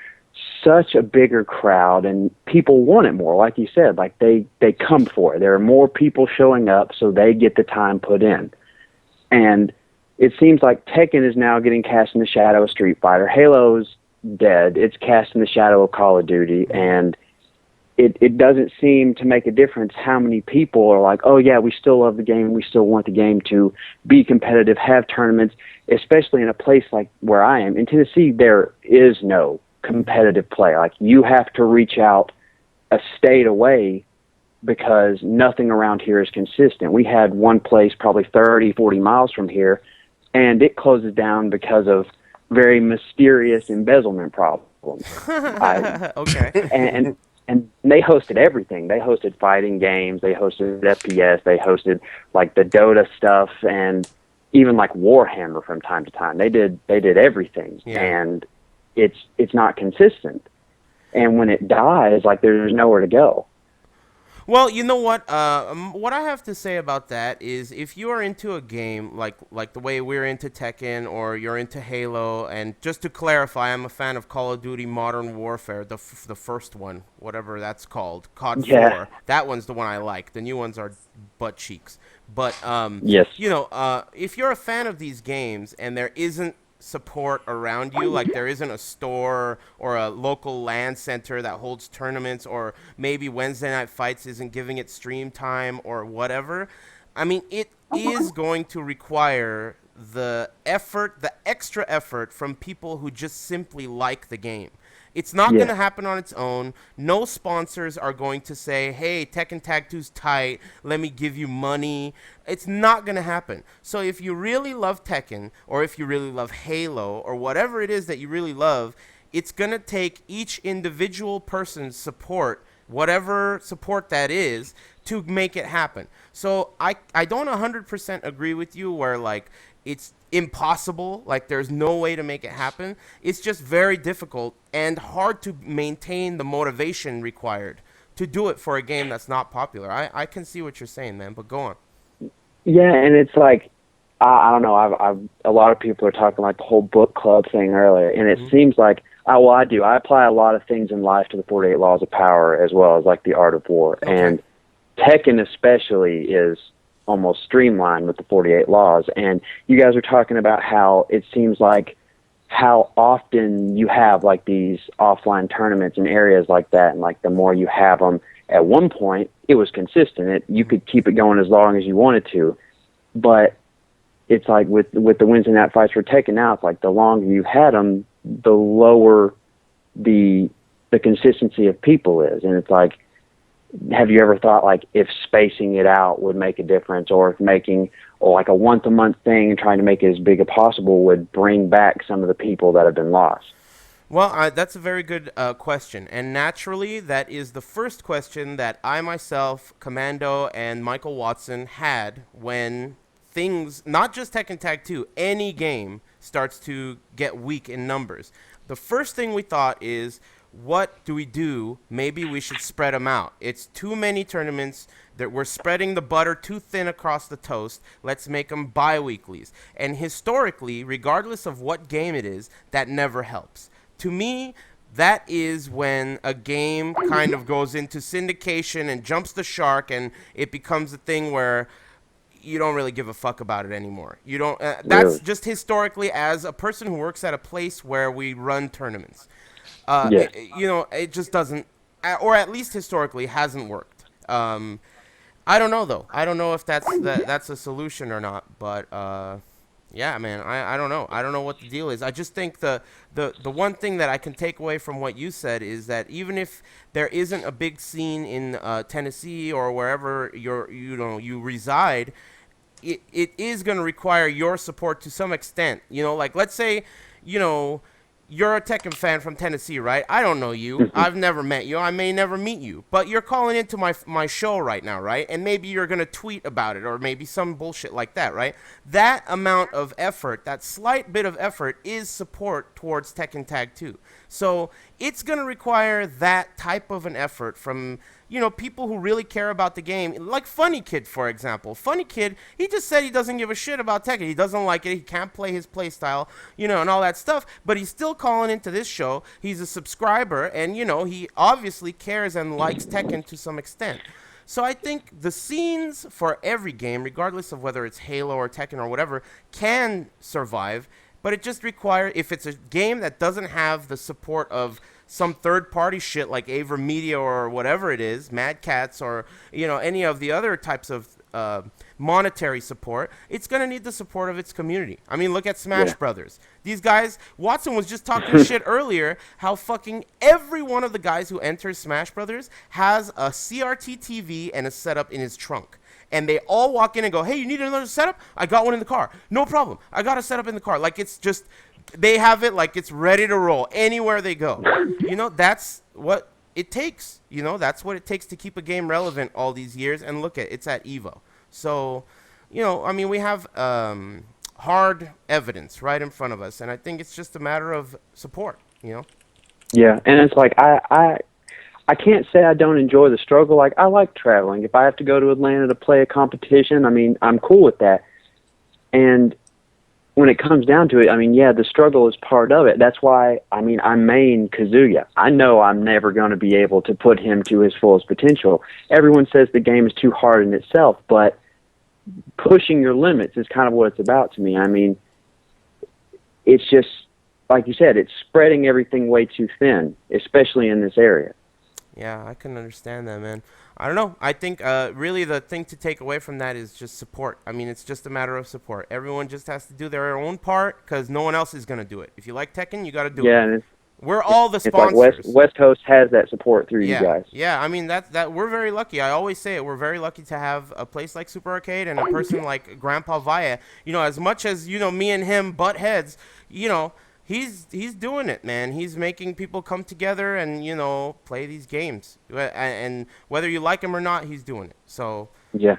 such a bigger crowd and people want it more. Like you said, like they come for it. There are more people showing up, so they get the time put in. And it seems like Tekken is now getting cast in the shadow of Street Fighter. Halo's dead. It's cast in the shadow of Call of Duty, and it doesn't seem to make a difference how many people are like, oh yeah, we still love the game, we still want the game to be competitive, have tournaments, especially in a place like where I am. In Tennessee, there is no competitive play. Like, you have to reach out a state away because nothing around here is consistent. We had one place probably 30, 40 miles from here, and it closes down because of very mysterious embezzlement problems. Okay. And they hosted everything. They hosted fighting games. They hosted FPS. They hosted like the Dota stuff and even like Warhammer from time to time. They did everything, Yeah. and it's not consistent. And when it dies, like there's nowhere to go. Well, you know what? What I have to say about that is, if you are into a game like the way we're into Tekken, or you're into Halo, and just to clarify, I'm a fan of Call of Duty Modern Warfare, the first one, whatever that's called, COD 4. Yeah. That one's the one I like. The new ones are butt cheeks. But Yes. you know, if you're a fan of these games and there isn't support around you, like there isn't a store or a local LAN center that holds tournaments, or maybe Wednesday Night Fights isn't giving it stream time or whatever, I mean, it is going to require the extra effort from people who just simply like the game. It's not Yeah. going to happen on its own. No sponsors are going to say, hey, Tekken Tag 2's tight, let me give you money. It's not going to happen. So if you really love Tekken, or if you really love Halo, or whatever it is that you really love, it's going to take each individual person's support, whatever support that is, to make it happen. So I don't 100% agree with you where, like, it's impossible, like there's no way to make it happen. It's just very difficult and hard to maintain the motivation required to do it for a game that's not popular. I can see what you're saying, man, but go on. Yeah, and it's like, I don't know. I've a lot of people are talking like the whole book club thing earlier, and it seems like I do. I apply a lot of things in life to the 48 Laws of Power as well as like the Art of War, and Tekken especially is almost streamlined with the 48 Laws. And you guys are talking about how it seems like how often you have like these offline tournaments in areas like that, and like the more you have them. At one point, it was consistent. You could keep it going as long as you wanted to, but it's like with the Wednesday Night Fights for Tekken now, it's like the longer you had them, the lower the consistency of people is. And it's like, have you ever thought like if spacing it out would make a difference, or if making like a once a month thing and trying to make it as big as possible would bring back some of the people that have been lost? Well, that's a very good question. And naturally, that is the first question that I myself, Commando, and Michael Watson had when things, not just Tekken Tag 2, any game starts to get weak in numbers. The first thing we thought is, what do we do? Maybe we should spread them out. It's too many tournaments that we're spreading the butter too thin across the toast. Let's make them bi-weeklies. And historically, regardless of what game it is, that never helps. To me, that is when a game kind of goes into syndication and jumps the shark, and it becomes a thing where you don't really give a fuck about it anymore. You don't. That's Really? just historically, as a person who works at a place where we run tournaments. Yes. It just doesn't, or at least historically, hasn't worked. I don't know though. I don't know if that's a solution or not. But yeah, man, I don't know. I don't know what the deal is. I just think the one thing that I can take away from what you said is that even if there isn't a big scene in Tennessee or wherever you reside, it is going to require your support to some extent. Like let's say, you're a Tekken fan from Tennessee, right? I don't know you. I've never met you. I may never meet you. But you're calling into my show right now, right? And maybe you're going to tweet about it or maybe some bullshit like that, right? That amount of effort, that slight bit of effort is support towards Tekken Tag 2. So it's going to require that type of an effort from, people who really care about the game. Like Funny Kid, for example. Funny Kid, he just said he doesn't give a shit about Tekken. He doesn't like it. He can't play his play style, and all that stuff. But he's still calling into this show. He's a subscriber, and, he obviously cares and likes Tekken to some extent. So I think the scenes for every game, regardless of whether it's Halo or Tekken or whatever, can survive. But it just requires, if it's a game that doesn't have the support of some third-party shit like AverMedia or whatever it is, Mad Cats or, any of the other types of monetary support, it's going to need the support of its community. I mean, look at Smash Brothers. These guys, Watson was just talking shit earlier, how fucking every one of the guys who enters Smash Brothers has a CRT TV and a setup in his trunk. And they all walk in and go, hey, you need another setup? I got one in the car. No problem. I got a setup in the car. Like, it's just, they have it like it's ready to roll anywhere they go. That's what it takes. That's what it takes to keep a game relevant all these years. And look it's at EVO. So, we have hard evidence right in front of us. And I think it's just a matter of support, Yeah, and it's like, I can't say I don't enjoy the struggle. Like, I like traveling. If I have to go to Atlanta to play a competition, I'm cool with that. And when it comes down to it, the struggle is part of it. That's why, I main Kazuya. I know I'm never going to be able to put him to his fullest potential. Everyone says the game is too hard in itself, but pushing your limits is kind of what it's about to me. It's just, like you said, it's spreading everything way too thin, especially in this area. Yeah, I can understand that, man. I don't know. I think really the thing to take away from that is just support. It's just a matter of support. Everyone just has to do their own part because no one else is going to do it. If you like Tekken, you got to do it. And we're all the it's sponsors. Like West Coast has that support through you guys. Yeah, that we're very lucky. I always say it. We're very lucky to have a place like Super Arcade and a person like Grandpa Vaya. As much as, me and him butt heads, He's doing it, man. He's making people come together and, play these games. And whether you like him or not, he's doing it. So, yeah.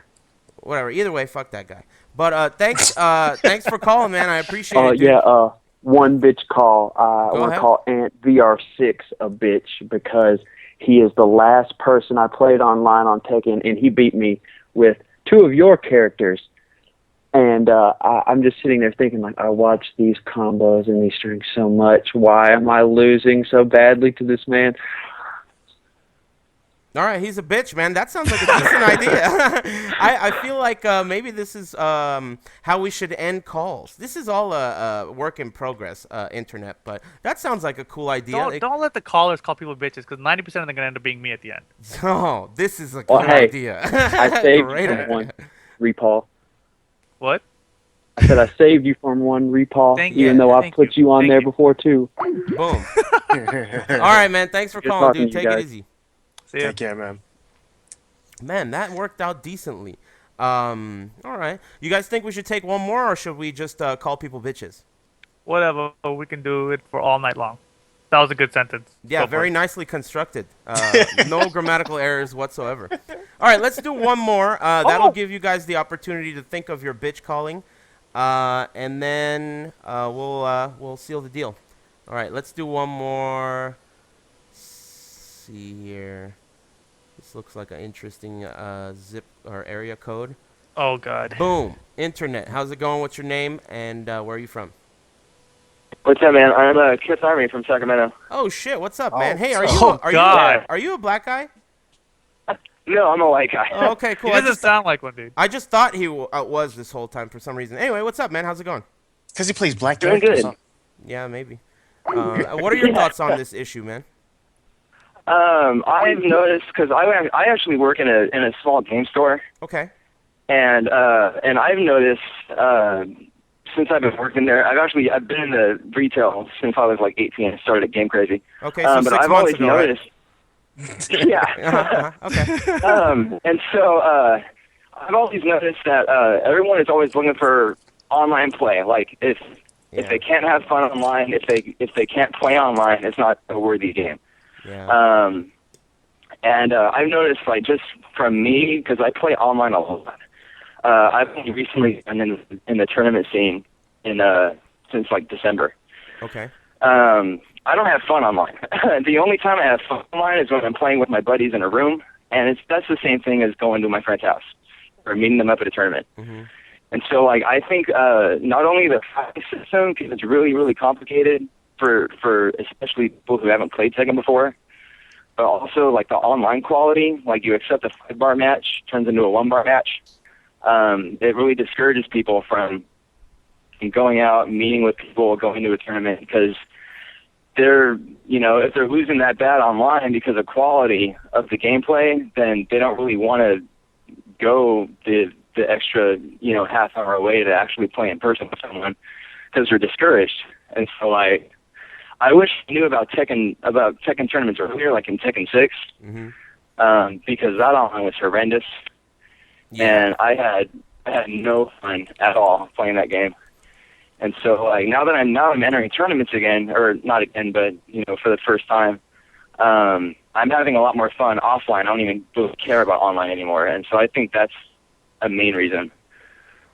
Whatever. Either way, fuck that guy. But thanks for calling, man. I appreciate it, dude. Yeah, one bitch call. I want to ahead. call Ant VR6 a bitch because he is the last person I played online on Tekken, and he beat me with two of your characters. And I'm just sitting there thinking, like, I watch these combos and these strings so much. Why am I losing so badly to this man? All right, he's a bitch, man. That sounds like a decent idea. I feel like maybe this is how we should end calls. This is all a work in progress, internet, but that sounds like a cool idea. Don't let the callers call people bitches, because 90% of them are going to end up being me at the end. Oh, this is a good idea. I saved you from one, Repaul. What? I said I saved you from one, Repaul, even though I put you on there before, too. Boom. All right, man. Thanks for Good calling, talking dude. to you Take it guys. easy. See ya. Take care, man. Man, that worked out decently. All right. You guys think we should take one more, or should we just call people bitches? Whatever. We can do it for all night long. That was a good sentence. Yeah, Go for very it. nicely constructed. No grammatical errors whatsoever. All right, let's do one more. That'll give you guys the opportunity to think of your bitch calling, and then we'll seal the deal. All right, let's do one more. See here. This looks like an interesting zip or area code. Oh God. Boom. Internet. How's it going? What's your name and where are you from? What's up, man? I'm Chris Army from Sacramento. Oh shit! What's up, man? Oh, Hey, God. are you a black guy? No, I'm a white guy. Oh, okay, cool. He I doesn't just, sound like one, dude. I just thought he was this whole time for some reason. Anyway, what's up, man? How's it going? Because he plays black Doing characters. good. Yeah, maybe. What are your thoughts on this issue, man? I've noticed because I actually work in a small game store, Okay. and I've noticed since I've been working there, I've been in the retail since I was like 18. I started at Game Crazy. Okay, so but 6 I've months always ago, right? noticed. Yeah. Okay. And so I've always noticed that everyone is always looking for online play. Like if they can't have fun online, if they can't play online, it's not a worthy game. Yeah. And I've noticed, like, just from me, because I play online a lot. I've only recently been in the tournament scene since like December. Okay. I don't have fun online. The only time I have fun online is when I'm playing with my buddies in a room, and that's the same thing as going to my friend's house or meeting them up at a tournament. Mm-hmm. And so, like, I think not only the practice system, because it's really, really complicated for especially people who haven't played Tekken before, but also, like, the online quality. Like, you accept a 5-bar match, turns into a 1-bar match. It really discourages people from going out, meeting with people, going to a tournament, because if they're losing that bad online because of quality of the gameplay, then they don't really want to go the extra, half hour away to actually play in person with someone because they're discouraged. And so, like, I wish I knew about Tekken tournaments earlier, like in Tekken 6, because that online was horrendous, and I had no fun at all playing that game. And so, like, now I'm entering tournaments again, or not again, but for the first time, I'm having a lot more fun offline. I don't even really care about online anymore, and so I think that's a main reason.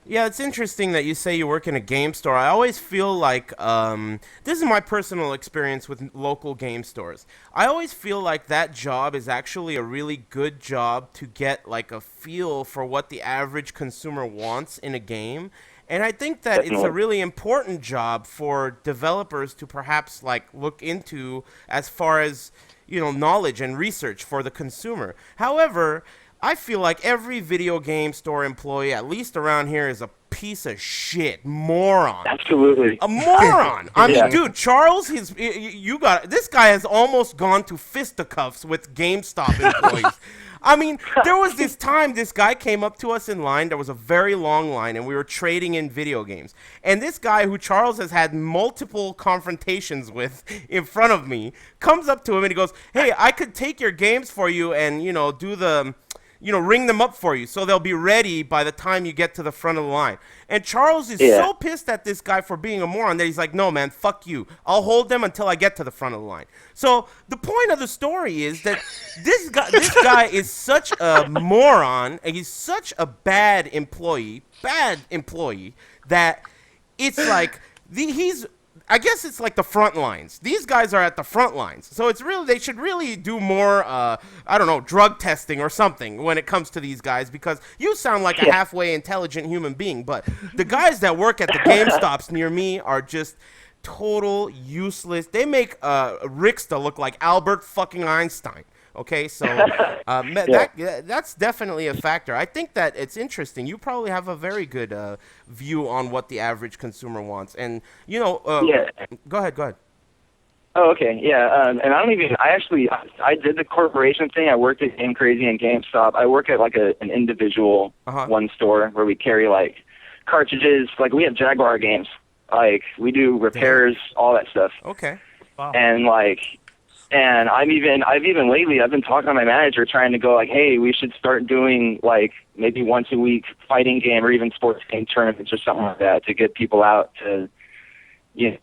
Yeah, it's interesting that you say you work in a game store. I always feel like, this is my personal experience with local game stores. I always feel like that job is actually a really good job to get, like, a feel for what the average consumer wants in a game. And I think that it's a really important job for developers to perhaps, like, look into as far as, knowledge and research for the consumer. However, I feel like every video game store employee, at least around here, is a piece of shit. Moron. Absolutely. A moron. I mean, dude, Charles, this guy has almost gone to fisticuffs with GameStop employees. I mean, there was this time this guy came up to us in line. There was a very long line, and we were trading in video games. And this guy, who Charles has had multiple confrontations with in front of me, comes up to him and he goes, "Hey, I could take your games for you and, do the... ring them up for you so they'll be ready by the time you get to the front of the line." And Charles is so pissed at this guy for being a moron that he's like, "No, man, fuck you. I'll hold them until I get to the front of the line." So the point of the story is that this guy is such a moron, and he's such a bad employee, that it's like I guess it's like the front lines. These guys are at the front lines. So they should really do more, drug testing or something when it comes to these guys, because you sound like a halfway intelligent human being, but the guys that work at the GameStops near me are just total useless. They make Ricksta look like Albert fucking Einstein. Okay, so that's definitely a factor. I think that it's interesting. You probably have a very good view on what the average consumer wants. And, Go ahead. Oh, okay, yeah. And I did the corporation thing. I worked at Game Crazy and GameStop. I work at, like, an individual one store where we carry, like, cartridges. Like, we have Jaguar games. Like, we do repairs, all that stuff. Okay. Wow. And I've even lately I've been talking to my manager trying to go like, hey, we should start doing like maybe once a week fighting game or even sports game tournaments or something like that to get people out to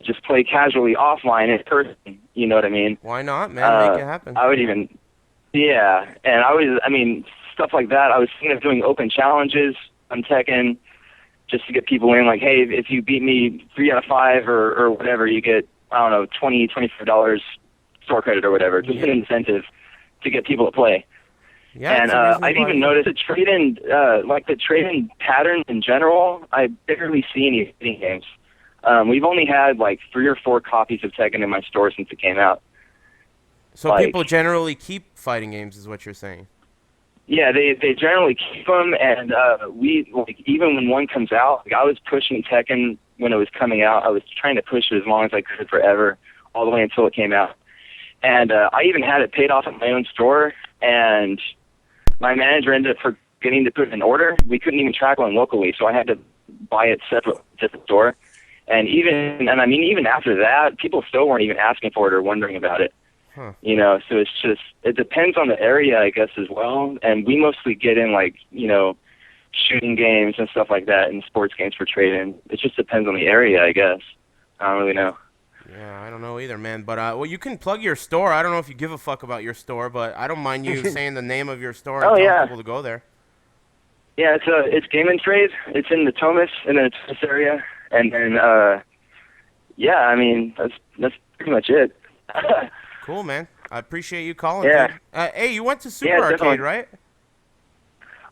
just play casually offline in person. You know what I mean? Why not, man? Make it happen. I would even stuff like that. I was thinking of doing open challenges on Tekken just to get people in, like, hey, if you beat me 3 out of 5 or whatever, you get, I don't know, $25 store credit or whatever. Just an incentive to get people to play. Yeah, and I've even noticed the trade-in pattern in general, I barely see any fighting games. We've only had like 3 or 4 copies of Tekken in my store since it came out. So people generally keep fighting games, is what you're saying? Yeah, they generally keep them, and we even when one comes out, I was pushing Tekken when it was coming out. I was trying to push it as long as I could forever, all the way until it came out. And I even had it paid off at my own store, and my manager ended up forgetting to put it in order. We couldn't even track one locally, so I had to buy it separate to the store. And even after that, people still weren't even asking for it or wondering about it. Huh. So it depends on the area, I guess, as well. And we mostly get in shooting games and stuff like that and sports games for trade-in. It just depends on the area, I guess. I don't really know. Yeah, I don't know either, man. But well, you can plug your store. I don't know if you give a fuck about your store, but I don't mind you saying the name of your store and telling people to go there. Yeah, it's Game and Trade. It's in the Thomas area, and then that's pretty much it. Cool, man. I appreciate you calling. Yeah. Dude. Hey, you went to Super Arcade, definitely. right?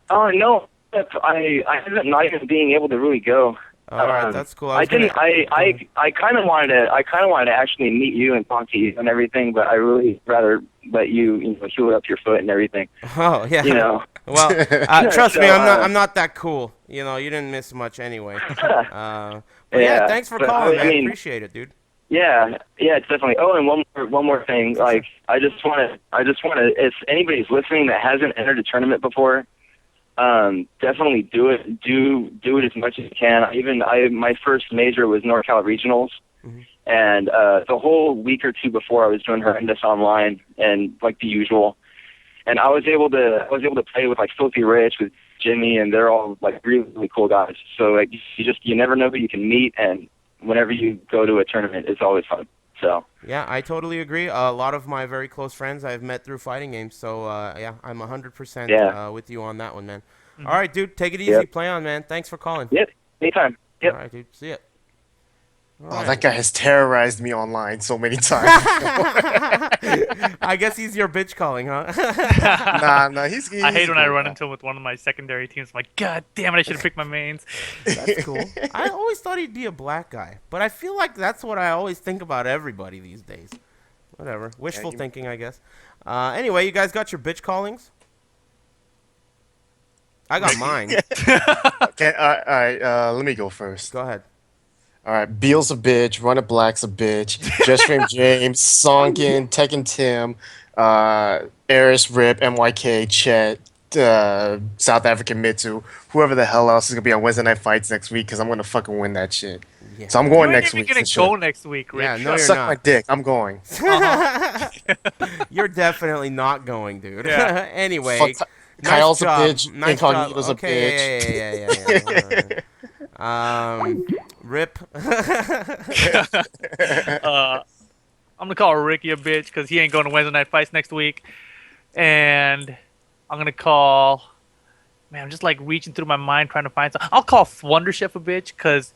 Oh no, I ended up not even being able to really go. All right, that's cool. I kind of wanted to actually meet you and talk to you and everything, but I really rather let you heal up your foot and everything. Oh yeah. Well, trust me, I'm not that cool. You didn't miss much anyway. But yeah, thanks for calling, man. Appreciate it, dude. Yeah, it's definitely. Oh, and one more thing. Like, I just want to. If anybody's listening that hasn't entered a tournament before, definitely do it. Do it as much as you can. My first major was NorCal Regionals, and the whole week or two before I was doing horrendous online and like the usual, and I was able to play with like Filthy Rich, with Jimmy, and they're all like really, really cool guys. So like you never know who you can meet, and whenever you go to a tournament, it's always fun. So yeah, I totally agree. A lot of my very close friends I've met through fighting games. So yeah, I'm 100% with you on that one, man. Mm-hmm. All right, dude, take it easy. Play on, man. Thanks for calling. Yep, anytime. Yep. All right, dude. See ya. That guy has terrorized me online so many times. I guess he's your bitch calling, huh? Nah, he's I hate when I run into him with one of my secondary teams. I'm like, God damn it, I should have picked my mains. That's cool. I always thought he'd be a black guy, but I feel like that's what I always think about everybody these days. Whatever. Wishful thinking, I guess. Anyway, you guys got your bitch callings? I got mine. Okay, all right, let me go first. Go ahead. All right, Beal's a bitch, Run It Black's a bitch, Jetstream James, Sonkin, Tekken Tim, Eris, Rip, MYK, Chet, South African Mitsu, whoever the hell else is going to be on Wednesday Night Fights next week, because I'm going to fucking win that shit. Yeah. So I'm going next week. You're going to go next week, Rick. Yeah, no, you're Suck not. my dick. I'm going. You're definitely not going, dude. Yeah. Anyway. Kyle's nice a bitch. Nice Incognito's job. a bitch. Yeah. Rip. I'm gonna call Ricky a bitch because he ain't going to Wednesday Night Fights next week, and I'm gonna call. Man, I'm just like reaching through my mind trying to find something. I'll call Wonder Chef a bitch because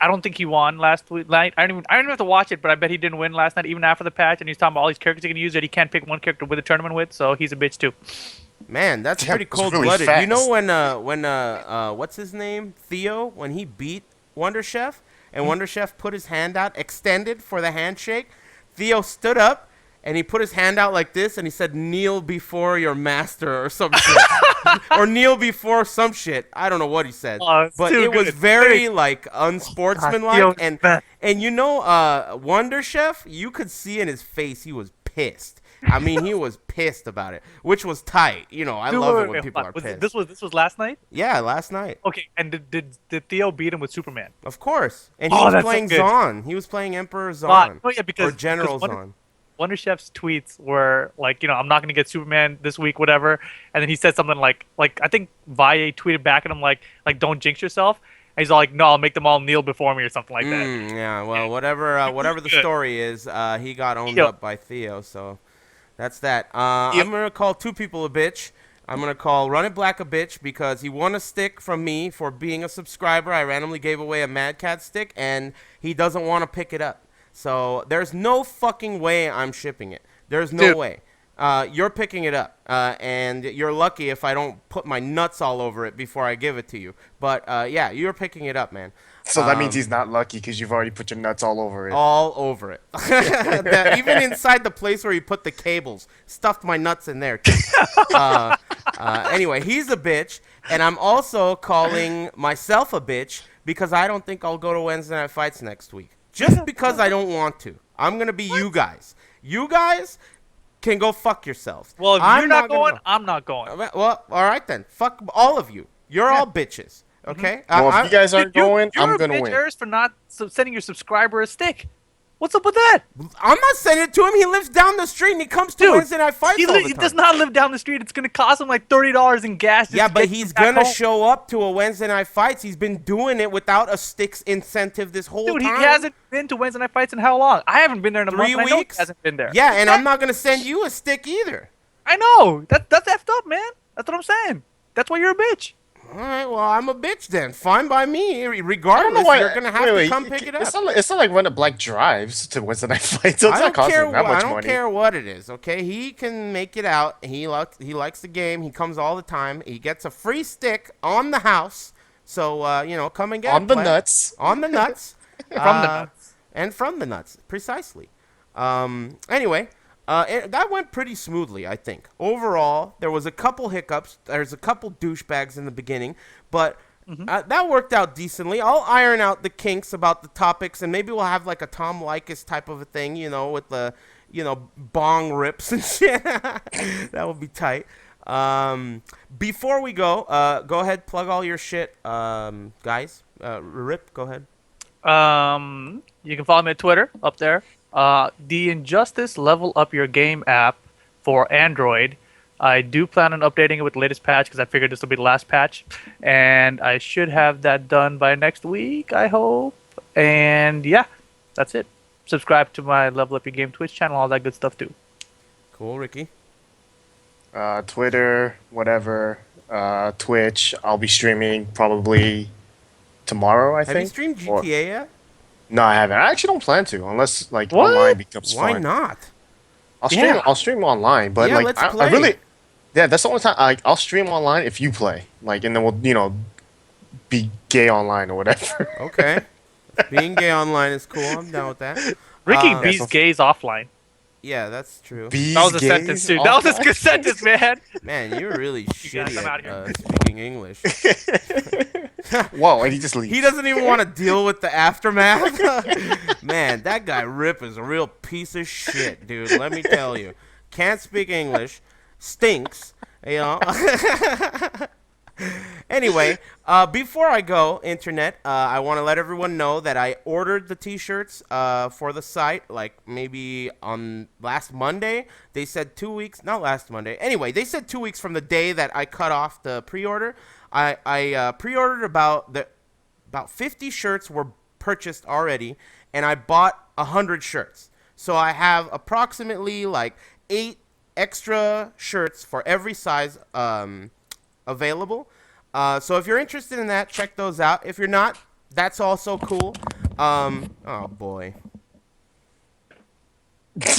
I don't think he won last night. I don't even have to watch it, but I bet he didn't win last night, even after the patch. And he's talking about all these characters he can use that he can't pick one character with a tournament with, so he's a bitch too. Man, that's pretty cold-blooded. Really, you know when what's his name? Theo, when he beat Wonder Chef and Wonder Chef put his hand out, extended for the handshake, Theo stood up and he put his hand out like this and he said, "Kneel before your master," or some shit. Or kneel before some shit. I don't know what he said. But it was very like unsportsmanlike, and Wonder Chef, you could see in his face he was pissed. I mean, he was pissed about it, which was tight. You know, I Dude, love wait, it when wait, people hold are on. pissed. This was last night. Yeah, last night. Okay, and did Theo beat him with Superman? Of course. And he Oh, was that's so playing good. Zon. He was playing Emperor But, Zon. oh yeah, Or General Zon. Wonder Chef's tweets were like, I'm not gonna get Superman this week, whatever. And then he said something like I think Valle tweeted back at him like don't jinx yourself. And he's all like, no, I'll make them all kneel before me or something like that. Yeah, well, whatever the story is, he got owned up by Theo, so that's that. I'm going to call two people a bitch. I'm going to call Run It Black a bitch because he won a stick from me for being a subscriber. I randomly gave away a Mad Cat stick, and he doesn't want to pick it up. So there's no fucking way I'm shipping it. There's no way. You're picking it up, and you're lucky if I don't put my nuts all over it before I give it to you. But, yeah, you're picking it up, man. So that means he's not lucky because you've already put your nuts all over it. All over it. Even inside the place where you put the cables. Stuffed my nuts in there. Anyway, he's a bitch, and I'm also calling myself a bitch because I don't think I'll go to Wednesday Night Fights next week. Just because I don't want to. I'm going to be you guys. You guys can go fuck yourselves. Well, if I'm you're not going, go. I'm not going. Well, all right then. Fuck all of you. You're all bitches. Okay? Well, if you guys aren't going, I'm going to win. You're for not sending your subscriber a stick. What's up with that? I'm not sending it to him. He lives down the street and he comes to Wednesday Night Fights all the time. He does not live down the street. It's going to cost him like $30 in gas. Yeah, but he's going to show up to a Wednesday Night Fights. He's been doing it without a sticks incentive this whole time. Dude, he hasn't been to Wednesday Night Fights in how long? I haven't been there in a month. 3 weeks? I know he hasn't been there. Yeah, and I'm not going to send you a stick either. I know. That's effed up, man. That's what I'm saying. That's why you're a bitch. All right, well, I'm a bitch then. Fine by me. Regardless, you're going to have to come pick it up. It's not like Run It Black drives to Wednesday Night Fights. So it's not costing him that much money. I don't care what it is, okay? He can make it out. He likes the game. He comes all the time. He gets a free stick on the house. So, come and get it. On the nuts. On the nuts. From the nuts. And from the nuts, precisely. Anyway, that went pretty smoothly, I think. Overall, there was a couple hiccups. There's a couple douchebags in the beginning, but that worked out decently. I'll iron out the kinks about the topics, and maybe we'll have like a Tom Likas type of a thing, with the, bong rips and shit. That would be tight. Before we go ahead, plug all your shit, guys. Rip, go ahead. You can follow me on Twitter up there. The Injustice Level Up Your Game app for Android. I do plan on updating it with the latest patch because I figured this will be the last patch. And I should have that done by next week, I hope. And yeah, that's it. Subscribe to my Level Up Your Game Twitch channel, all that good stuff too. Cool, Ricky. Twitter, whatever. Twitch. I'll be streaming probably tomorrow, I think. Have you streamed GTA yet? No, I haven't. I actually don't plan to, unless online becomes fun. Why not? I'll stream online, but let's play. I really, that's the only time I'll stream online if you play, and then we'll be gay online or whatever. Okay, being gay online is cool. I'm down with that. Ricky beats gays offline. Yeah, that's true. That was a sentence, dude. That was a good sentence, man. Man, you're really shitty I'm at speaking English. Whoa, and he just leaves. He doesn't even want to deal with the aftermath. Man, that guy Rip is a real piece of shit, dude. Let me tell you. Can't speak English. Stinks. Anyway, before I go, Internet, I want to let everyone know that I ordered the T-shirts for the site, like maybe on last Monday. They said 2 weeks, not last Monday. Anyway, they said 2 weeks from the day that I cut off the pre-order. I pre-ordered about 50 shirts were purchased already, and I bought 100 shirts. So I have approximately like 8 extra shirts for every size available. So if you're interested in that, check those out. If you're not, that's also cool. Oh boy.